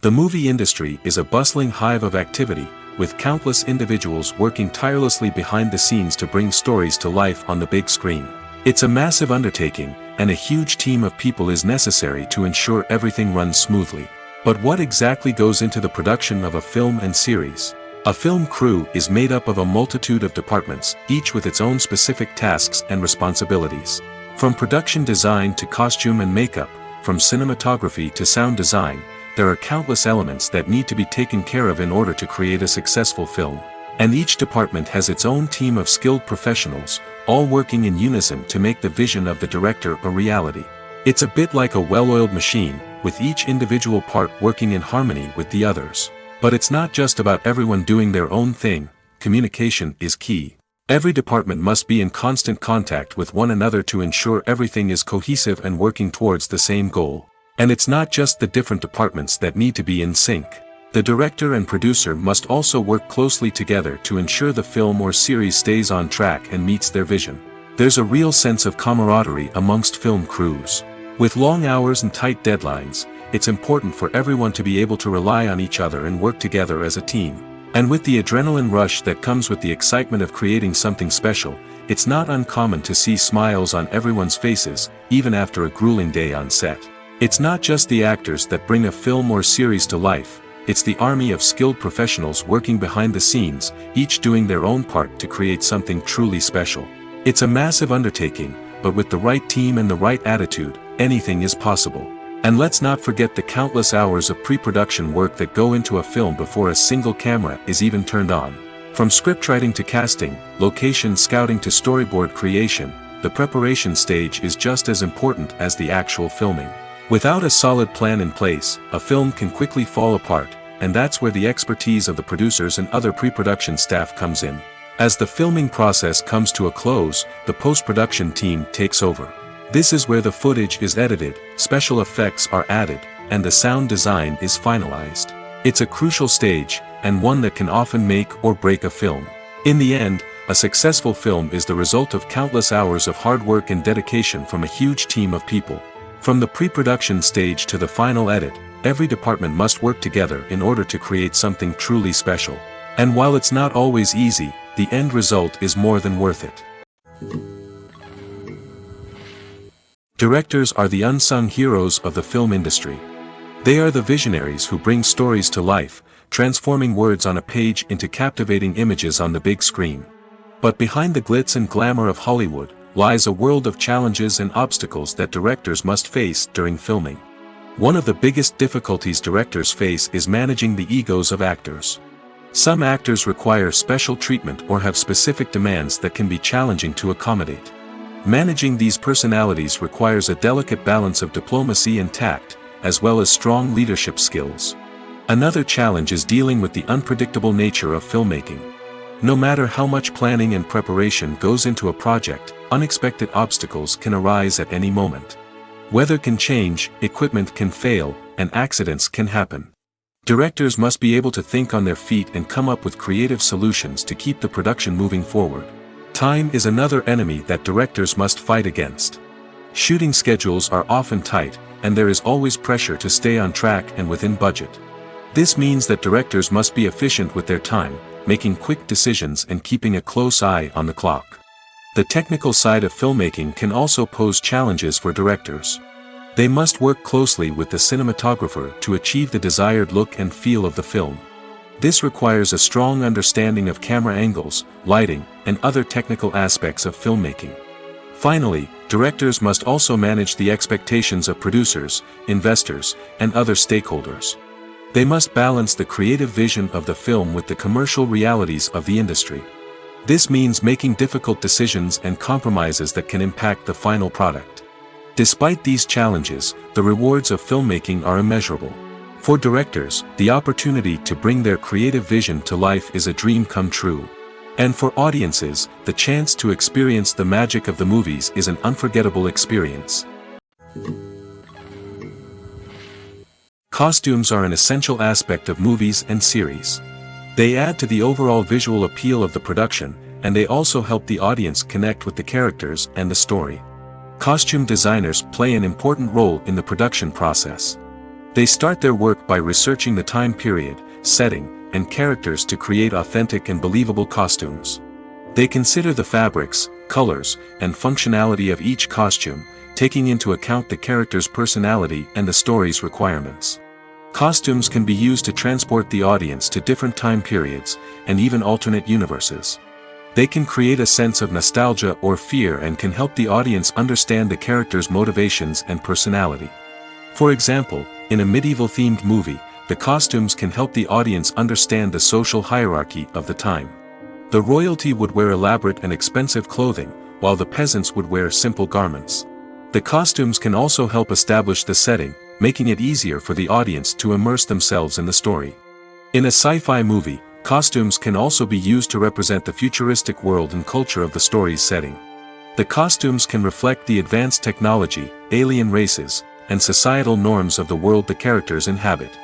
The movie industry is a bustling hive of activity, with countless individuals working tirelessly behind the scenes to bring stories to life on the big screen. It's a massive undertaking, and a huge team of people is necessary to ensure everything runs smoothly. But what exactly goes into the production of a film and series? A film crew is made up of a multitude of departments, each with its own specific tasks and responsibilities. From production design to costume and makeup, from cinematography to sound design, there are countless elements that need to be taken care of in order to create a successful film. And each department has its own team of skilled professionals, all working in unison to make the vision of the director a reality. It's a bit like a well-oiled machine, with each individual part working in harmony with the others. But it's not just about everyone doing their own thing. Communication is key. Every department must be in constant contact with one another to ensure everything is cohesive and working towards the same goal. And it's not just the different departments that need to be in sync. The director and producer must also work closely together to ensure the film or series stays on track and meets their vision. There's a real sense of camaraderie amongst film crews. With long hours and tight deadlines, it's important for everyone to be able to rely on each other and work together as a team. And with the adrenaline rush that comes with the excitement of creating something special, it's not uncommon to see smiles on everyone's faces, even after a grueling day on set. It's not just the actors that bring a film or series to life, it's the army of skilled professionals working behind the scenes, each doing their own part to create something truly special. It's a massive undertaking, but with the right team and the right attitude, anything is possible. And let's not forget the countless hours of pre-production work that go into a film before a single camera is even turned on. From scriptwriting to casting, location scouting to storyboard creation, the preparation stage is just as important as the actual filming. Without a solid plan in place, a film can quickly fall apart, and that's where the expertise of the producers and other pre-production staff comes in. As the filming process comes to a close, the post-production team takes over. This is where the footage is edited, special effects are added, and the sound design is finalized. It's a crucial stage, and one that can often make or break a film. In the end, a successful film is the result of countless hours of hard work and dedication from a huge team of people. From the pre-production stage to the final edit, every department must work together in order to create something truly special. And while it's not always easy, the end result is more than worth it. Directors are the unsung heroes of the film industry. They are the visionaries who bring stories to life, transforming words on a page into captivating images on the big screen. But behind the glitz and glamour of Hollywood, lies a world of challenges and obstacles that directors must face during filming. One of the biggest difficulties directors face is managing the egos of actors. Some actors require special treatment or have specific demands that can be challenging to accommodate. Managing these personalities requires a delicate balance of diplomacy and tact, as well as strong leadership skills. Another challenge is dealing with the unpredictable nature of filmmaking. No matter how much planning and preparation goes into a project, unexpected obstacles can arise at any moment. Weather can change, equipment can fail, and accidents can happen. Directors must be able to think on their feet and come up with creative solutions to keep the production moving forward. Time is another enemy that directors must fight against. Shooting schedules are often tight, and there is always pressure to stay on track and within budget. This means that directors must be efficient with their time, making quick decisions and keeping a close eye on the clock. The technical side of filmmaking can also pose challenges for directors. They must work closely with the cinematographer to achieve the desired look and feel of the film. This requires a strong understanding of camera angles, lighting, and other technical aspects of filmmaking. Finally, directors must also manage the expectations of producers, investors, and other stakeholders. They must balance the creative vision of the film with the commercial realities of the industry. This means making difficult decisions and compromises that can impact the final product. Despite these challenges, the rewards of filmmaking are immeasurable. For directors, the opportunity to bring their creative vision to life is a dream come true. And for audiences, the chance to experience the magic of the movies is an unforgettable experience. Costumes are an essential aspect of movies and series. They add to the overall visual appeal of the production, and they also help the audience connect with the characters and the story. Costume designers play an important role in the production process. They start their work by researching the time period, setting, and characters to create authentic and believable costumes. They consider the fabrics, colors, and functionality of each costume, taking into account the character's personality and the story's requirements. Costumes can be used to transport the audience to different time periods, and even alternate universes. They can create a sense of nostalgia or fear and can help the audience understand the character's motivations and personality. For example, in a medieval-themed movie, the costumes can help the audience understand the social hierarchy of the time. The royalty would wear elaborate and expensive clothing, while the peasants would wear simple garments. The costumes can also help establish the setting, making it easier for the audience to immerse themselves in the story. In a sci-fi movie, costumes can also be used to represent the futuristic world and culture of the story's setting. The costumes can reflect the advanced technology, alien races, and societal norms of the world the characters inhabit.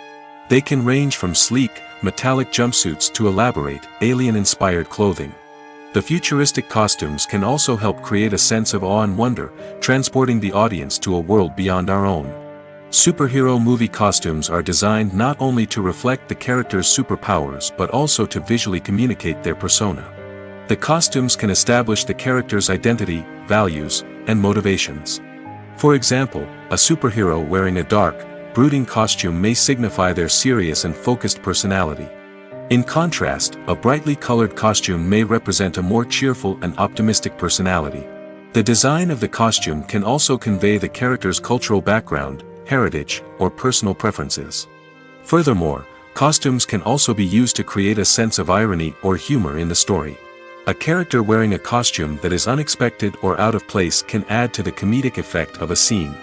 They can range from sleek, metallic jumpsuits to elaborate, alien-inspired clothing. The futuristic costumes can also help create a sense of awe and wonder, transporting the audience to a world beyond our own. Superhero movie costumes are designed not only to reflect the character's superpowers but also to visually communicate their persona. The costumes can establish the character's identity, values, and motivations. For example, a superhero wearing a dark, brooding costume may signify their serious and focused personality. In contrast, a brightly colored costume may represent a more cheerful and optimistic personality. The design of the costume can also convey the character's cultural background, heritage, or personal preferences. Furthermore, costumes can also be used to create a sense of irony or humor in the story. A character wearing a costume that is unexpected or out of place can add to the comedic effect of a scene.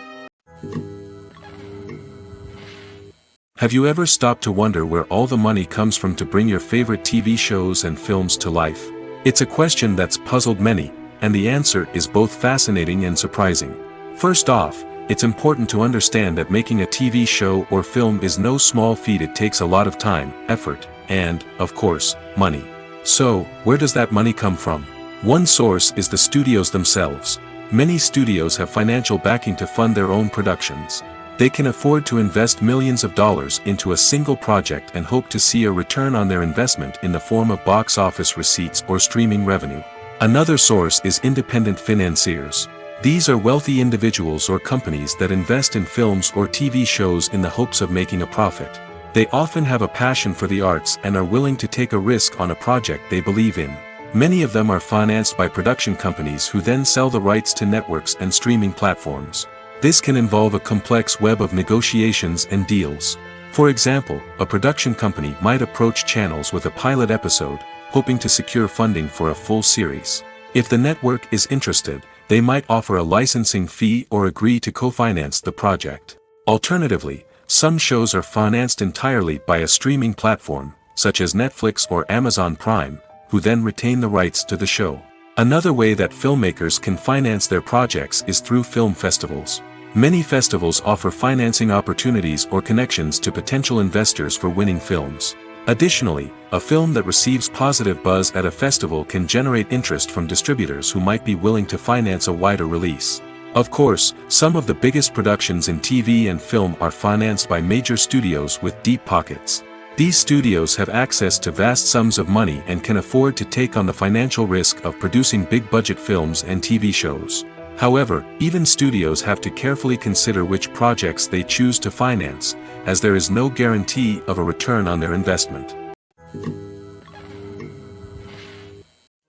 Have you ever stopped to wonder where all the money comes from to bring your favorite TV shows and films to life? It's a question that's puzzled many, and the answer is both fascinating and surprising. First off, it's important to understand that making a TV show or film is no small feat. It takes a lot of time, effort, and, of course, money. So, where does that money come from? One source is the studios themselves. Many studios have financial backing to fund their own productions. They can afford to invest millions of dollars into a single project and hope to see a return on their investment in the form of box office receipts or streaming revenue. Another source is independent financiers. These are wealthy individuals or companies that invest in films or TV shows in the hopes of making a profit. They often have a passion for the arts and are willing to take a risk on a project they believe in. Many of them are financed by production companies who then sell the rights to networks and streaming platforms. This can involve a complex web of negotiations and deals. For example, a production company might approach channels with a pilot episode, hoping to secure funding for a full series. If the network is interested, they might offer a licensing fee or agree to co-finance the project. Alternatively, some shows are financed entirely by a streaming platform, such as Netflix or Amazon Prime, who then retain the rights to the show. Another way that filmmakers can finance their projects is through film festivals. Many festivals offer financing opportunities or connections to potential investors for winning films. Additionally, a film that receives positive buzz at a festival can generate interest from distributors who might be willing to finance a wider release. Of course, some of the biggest productions in TV and film are financed by major studios with deep pockets. These studios have access to vast sums of money and can afford to take on the financial risk of producing big-budget films and TV shows. However, even studios have to carefully consider which projects they choose to finance, as there is no guarantee of a return on their investment.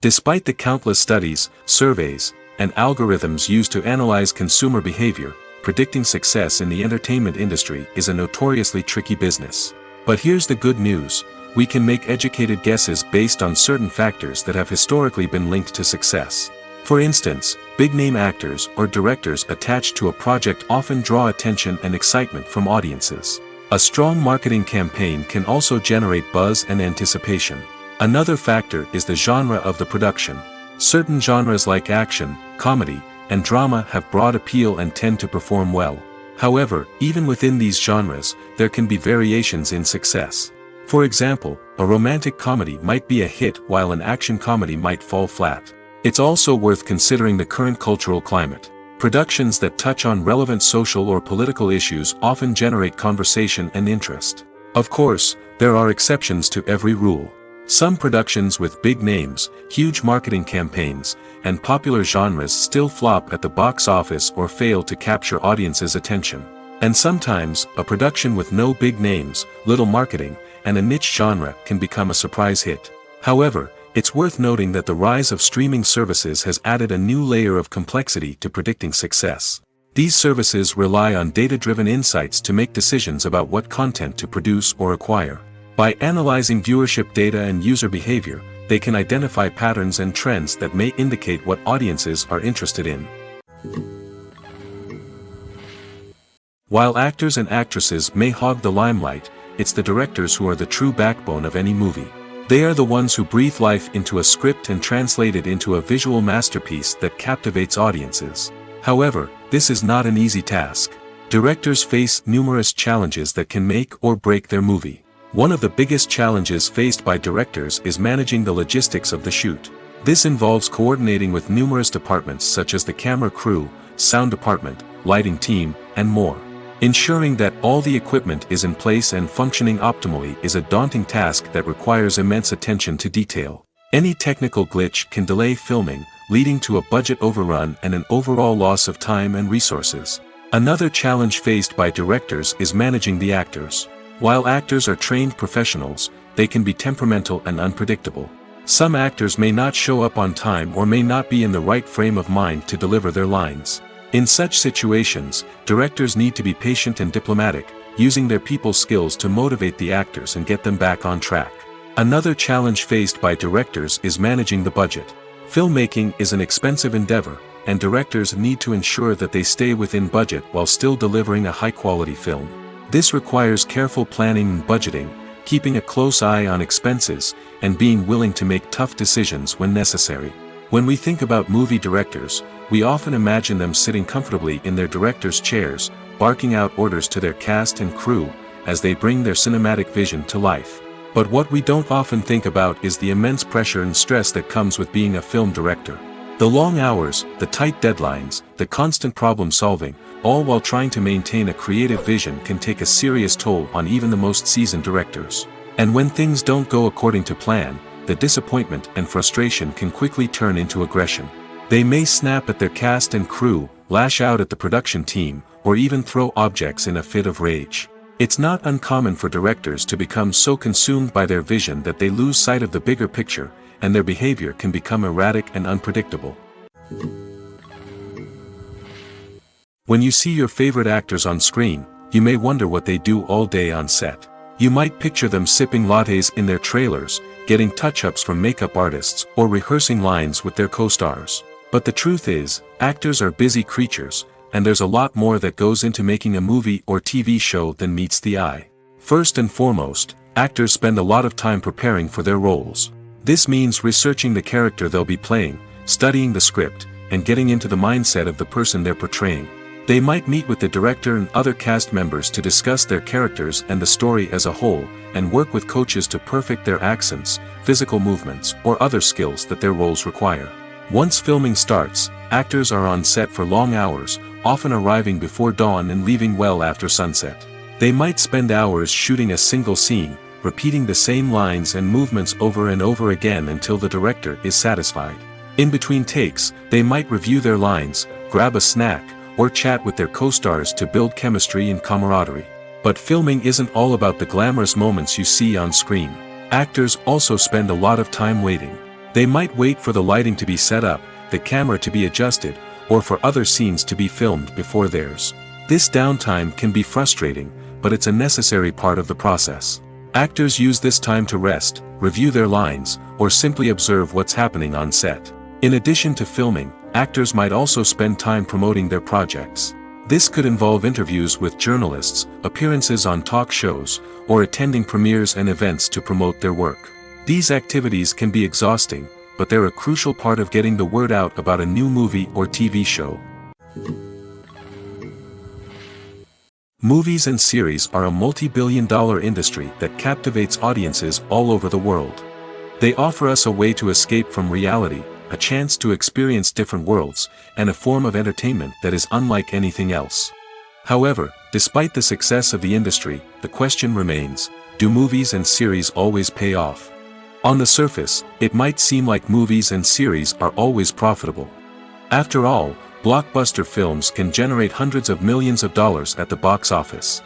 Despite the countless studies, surveys, and algorithms used to analyze consumer behavior, predicting success in the entertainment industry is a notoriously tricky business. But here's the good news: we can make educated guesses based on certain factors that have historically been linked to success. For instance, big-name actors or directors attached to a project often draw attention and excitement from audiences. A strong marketing campaign can also generate buzz and anticipation. Another factor is the genre of the production. Certain genres like action, comedy, and drama have broad appeal and tend to perform well. However, even within these genres, there can be variations in success. For example, a romantic comedy might be a hit while an action comedy might fall flat. It's also worth considering the current cultural climate. Productions that touch on relevant social or political issues often generate conversation and interest. Of course, there are exceptions to every rule. Some productions with big names, huge marketing campaigns, and popular genres still flop at the box office or fail to capture audiences' attention. And sometimes, a production with no big names, little marketing, and a niche genre can become a surprise hit. However, it's worth noting that the rise of streaming services has added a new layer of complexity to predicting success. These services rely on data-driven insights to make decisions about what content to produce or acquire. By analyzing viewership data and user behavior, they can identify patterns and trends that may indicate what audiences are interested in. While actors and actresses may hog the limelight, it's the directors who are the true backbone of any movie. They are the ones who breathe life into a script and translate it into a visual masterpiece that captivates audiences. However, this is not an easy task. Directors face numerous challenges that can make or break their movie. One of the biggest challenges faced by directors is managing the logistics of the shoot. This involves coordinating with numerous departments such as the camera crew, sound department, lighting team, and more. Ensuring that all the equipment is in place and functioning optimally is a daunting task that requires immense attention to detail. Any technical glitch can delay filming, leading to a budget overrun and an overall loss of time and resources. Another challenge faced by directors is managing the actors. While actors are trained professionals, they can be temperamental and unpredictable. Some actors may not show up on time or may not be in the right frame of mind to deliver their lines. In such situations, directors need to be patient and diplomatic, using their people skills to motivate the actors and get them back on track. Another challenge faced by directors is managing the budget. Filmmaking is an expensive endeavor, and directors need to ensure that they stay within budget while still delivering a high-quality film. This requires careful planning and budgeting, keeping a close eye on expenses, and being willing to make tough decisions when necessary. When we think about movie directors, we often imagine them sitting comfortably in their director's chairs, barking out orders to their cast and crew, as they bring their cinematic vision to life. But what we don't often think about is the immense pressure and stress that comes with being a film director. The long hours, the tight deadlines, the constant problem solving, all while trying to maintain a creative vision can take a serious toll on even the most seasoned directors. And when things don't go according to plan, the disappointment and frustration can quickly turn into aggression. They may snap at their cast and crew, lash out at the production team, or even throw objects in a fit of rage. It's not uncommon for directors to become so consumed by their vision that they lose sight of the bigger picture, and their behavior can become erratic and unpredictable. When you see your favorite actors on screen, you may wonder what they do all day on set. You might picture them sipping lattes in their trailers, getting touch-ups from makeup artists, or rehearsing lines with their co-stars. But the truth is, actors are busy creatures, and there's a lot more that goes into making a movie or TV show than meets the eye. First and foremost, actors spend a lot of time preparing for their roles. This means researching the character they'll be playing, studying the script, and getting into the mindset of the person they're portraying. They might meet with the director and other cast members to discuss their characters and the story as a whole, and work with coaches to perfect their accents, physical movements, or other skills that their roles require. Once filming starts, actors are on set for long hours, often arriving before dawn and leaving well after sunset. They might spend hours shooting a single scene, repeating the same lines and movements over and over again until the director is satisfied. In between takes, they might review their lines, grab a snack, or chat with their co-stars to build chemistry and camaraderie. But filming isn't all about the glamorous moments you see on screen. Actors also spend a lot of time waiting. They might wait for the lighting to be set up, the camera to be adjusted, or for other scenes to be filmed before theirs. This downtime can be frustrating, but it's a necessary part of the process. Actors use this time to rest, review their lines, or simply observe what's happening on set. In addition to filming, actors might also spend time promoting their projects. This could involve interviews with journalists, appearances on talk shows, or attending premieres and events to promote their work. These activities can be exhausting, but they're a crucial part of getting the word out about a new movie or TV show. Movies and series are a multi-billion-dollar industry that captivates audiences all over the world. They offer us a way to escape from reality, a chance to experience different worlds, and a form of entertainment that is unlike anything else. However, despite the success of the industry, the question remains, do movies and series always pay off? On the surface, it might seem like movies and series are always profitable. After all, blockbuster films can generate hundreds of millions of dollars at the box office.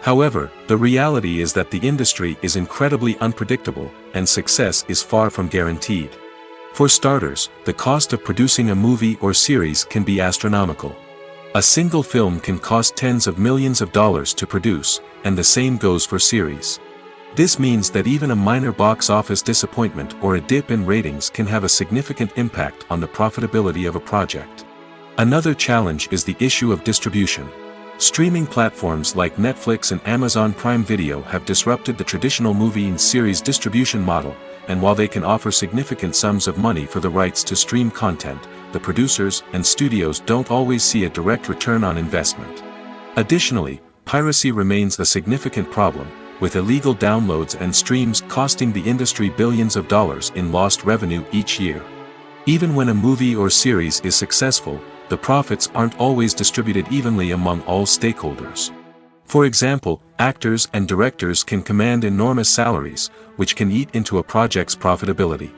However, the reality is that the industry is incredibly unpredictable, and success is far from guaranteed. For starters, the cost of producing a movie or series can be astronomical. A single film can cost tens of millions of dollars to produce, and the same goes for series. This means that even a minor box office disappointment or a dip in ratings can have a significant impact on the profitability of a project. Another challenge is the issue of distribution. Streaming platforms like Netflix and Amazon Prime Video have disrupted the traditional movie and series distribution model, and while they can offer significant sums of money for the rights to stream content, the producers and studios don't always see a direct return on investment. Additionally, piracy remains a significant problem, with illegal downloads and streams costing the industry billions of dollars in lost revenue each year. Even when a movie or series is successful, the profits aren't always distributed evenly among all stakeholders. For example, actors and directors can command enormous salaries, which can eat into a project's profitability.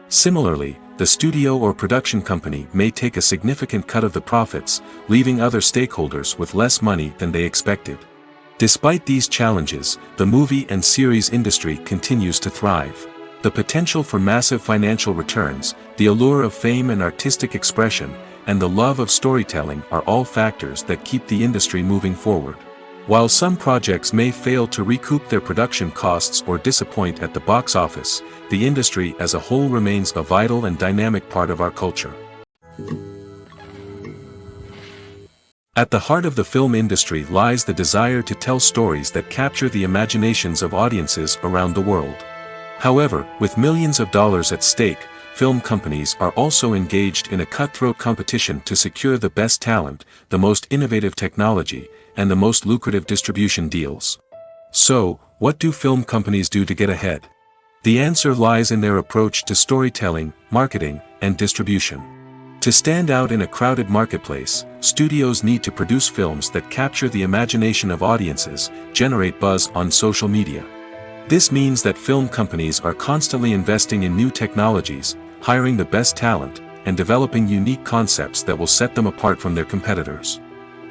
Similarly, the studio or production company may take a significant cut of the profits, leaving other stakeholders with less money than they expected. Despite these challenges, the movie and series industry continues to thrive. The potential for massive financial returns, the allure of fame and artistic expression, and the love of storytelling are all factors that keep the industry moving forward. While some projects may fail to recoup their production costs or disappoint at the box office, the industry as a whole remains a vital and dynamic part of our culture. At the heart of the film industry lies the desire to tell stories that capture the imaginations of audiences around the world. However, with millions of dollars at stake, film companies are also engaged in a cutthroat competition to secure the best talent, the most innovative technology, and the most lucrative distribution deals. So, what do film companies do to get ahead? The answer lies in their approach to storytelling, marketing, and distribution. To stand out in a crowded marketplace, studios need to produce films that capture the imagination of audiences, generate buzz on social media. This means that film companies are constantly investing in new technologies, hiring the best talent, and developing unique concepts that will set them apart from their competitors.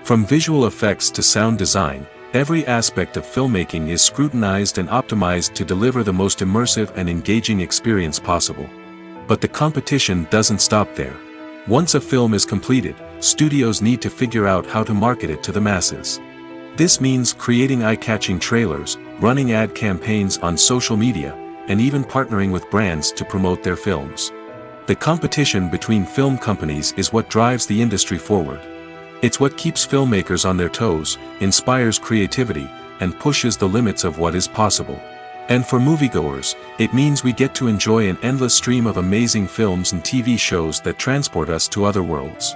From visual effects to sound design, every aspect of filmmaking is scrutinized and optimized to deliver the most immersive and engaging experience possible. But the competition doesn't stop there. Once a film is completed, studios need to figure out how to market it to the masses. This means creating eye-catching trailers, running ad campaigns on social media, and even partnering with brands to promote their films. The competition between film companies is what drives the industry forward. It's what keeps filmmakers on their toes, inspires creativity, and pushes the limits of what is possible. And for moviegoers, it means we get to enjoy an endless stream of amazing films and TV shows that transport us to other worlds.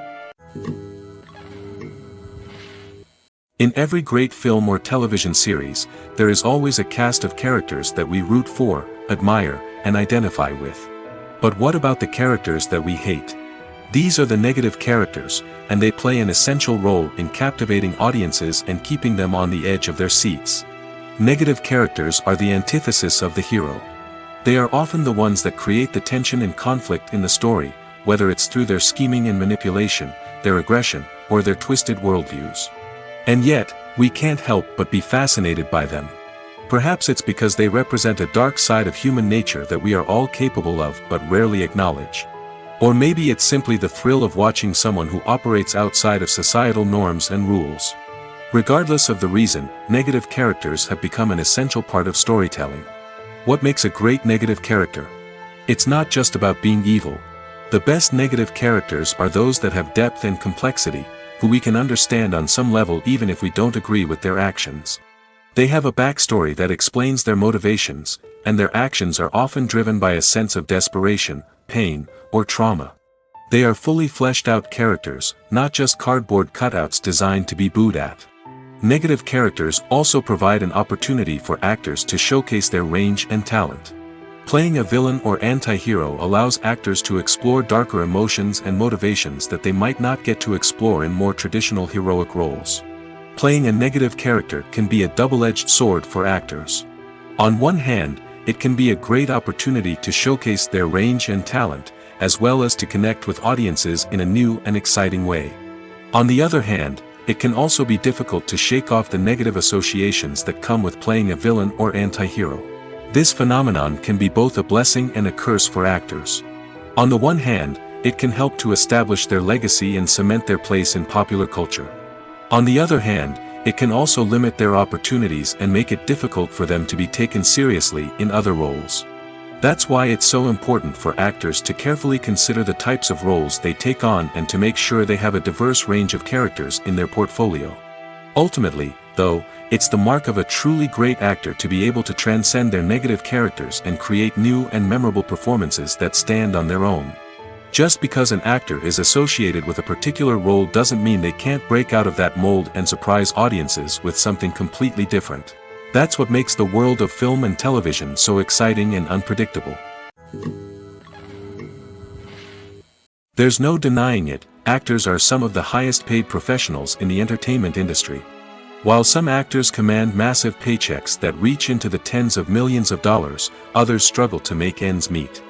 In every great film or television series, there is always a cast of characters that we root for, admire, and identify with. But what about the characters that we hate? These are the negative characters, and they play an essential role in captivating audiences and keeping them on the edge of their seats. Negative characters are the antithesis of the hero. They are often the ones that create the tension and conflict in the story, whether it's through their scheming and manipulation, their aggression, or their twisted worldviews. And yet, we can't help but be fascinated by them. Perhaps it's because they represent a dark side of human nature that we are all capable of but rarely acknowledge. Or maybe it's simply the thrill of watching someone who operates outside of societal norms and rules. Regardless of the reason, negative characters have become an essential part of storytelling. What makes a great negative character? It's not just about being evil. The best negative characters are those that have depth and complexity, who we can understand on some level even if we don't agree with their actions. They have a backstory that explains their motivations, and their actions are often driven by a sense of desperation, pain, or trauma. They are fully fleshed out characters, not just cardboard cutouts designed to be booed at. Negative characters also provide an opportunity for actors to showcase their range and talent. Playing a villain or anti-hero allows actors to explore darker emotions and motivations that they might not get to explore in more traditional heroic roles. Playing a negative character can be a double-edged sword for actors. On one hand, it can be a great opportunity to showcase their range and talent, as well as to connect with audiences in a new and exciting way. On the other hand, it can also be difficult to shake off the negative associations that come with playing a villain or anti-hero. This phenomenon can be both a blessing and a curse for actors. On the one hand, it can help to establish their legacy and cement their place in popular culture. On the other hand, it can also limit their opportunities and make it difficult for them to be taken seriously in other roles. That's why it's so important for actors to carefully consider the types of roles they take on and to make sure they have a diverse range of characters in their portfolio. Ultimately, though, it's the mark of a truly great actor to be able to transcend their negative characters and create new and memorable performances that stand on their own. Just because an actor is associated with a particular role doesn't mean they can't break out of that mold and surprise audiences with something completely different. That's what makes the world of film and television so exciting and unpredictable. There's no denying it, actors are some of the highest paid professionals in the entertainment industry. While some actors command massive paychecks that reach into the tens of millions of dollars, others struggle to make ends meet.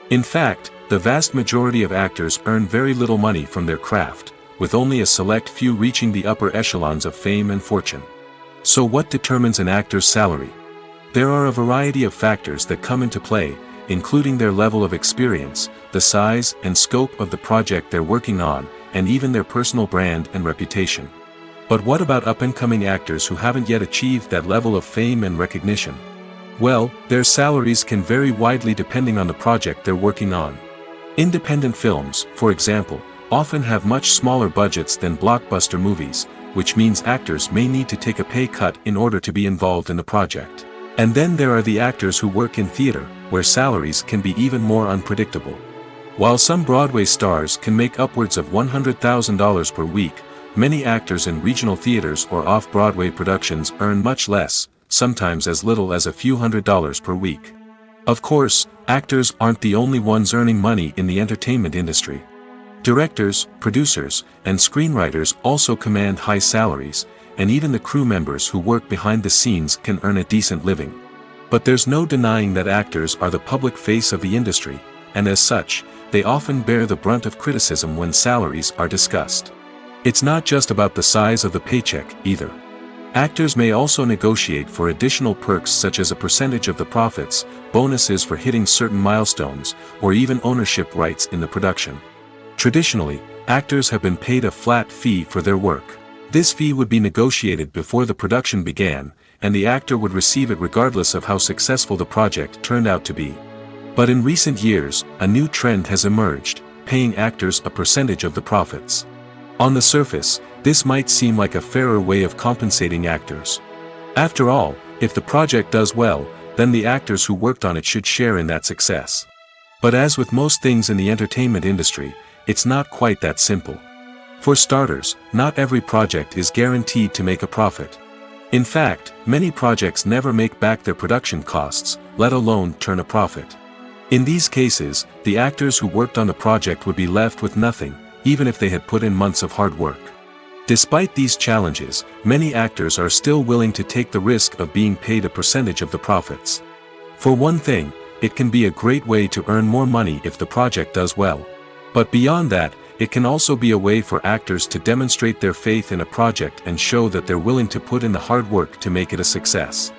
In fact, the vast majority of actors earn very little money from their craft, with only a select few reaching the upper echelons of fame and fortune. So what determines an actor's salary? There are a variety of factors that come into play, including their level of experience, the size and scope of the project they're working on, and even their personal brand and reputation. But what about up-and-coming actors who haven't yet achieved that level of fame and recognition? Well, their salaries can vary widely depending on the project they're working on. Independent films, for example, often have much smaller budgets than blockbuster movies, which means actors may need to take a pay cut in order to be involved in the project. And then there are the actors who work in theater, where salaries can be even more unpredictable. While some Broadway stars can make upwards of $100,000 per week, many actors in regional theaters or off-Broadway productions earn much less, sometimes as little as a few $100s per week. Of course, actors aren't the only ones earning money in the entertainment industry. Directors, producers, and screenwriters also command high salaries, and even the crew members who work behind the scenes can earn a decent living. But there's no denying that actors are the public face of the industry, and as such, they often bear the brunt of criticism when salaries are discussed. It's not just about the size of the paycheck, either. Actors may also negotiate for additional perks such as a percentage of the profits, bonuses for hitting certain milestones, or even ownership rights in the production. Traditionally, actors have been paid a flat fee for their work. This fee would be negotiated before the production began, and the actor would receive it regardless of how successful the project turned out to be. But in recent years, a new trend has emerged, paying actors a percentage of the profits. On the surface, this might seem like a fairer way of compensating actors. After all, if the project does well, then the actors who worked on it should share in that success. But as with most things in the entertainment industry, it's not quite that simple. For starters, not every project is guaranteed to make a profit. In fact, many projects never make back their production costs, let alone turn a profit. In these cases, the actors who worked on the project would be left with nothing, even if they had put in months of hard work. Despite these challenges, many actors are still willing to take the risk of being paid a percentage of the profits. For one thing, it can be a great way to earn more money if the project does well. But beyond that, it can also be a way for actors to demonstrate their faith in a project and show that they're willing to put in the hard work to make it a success.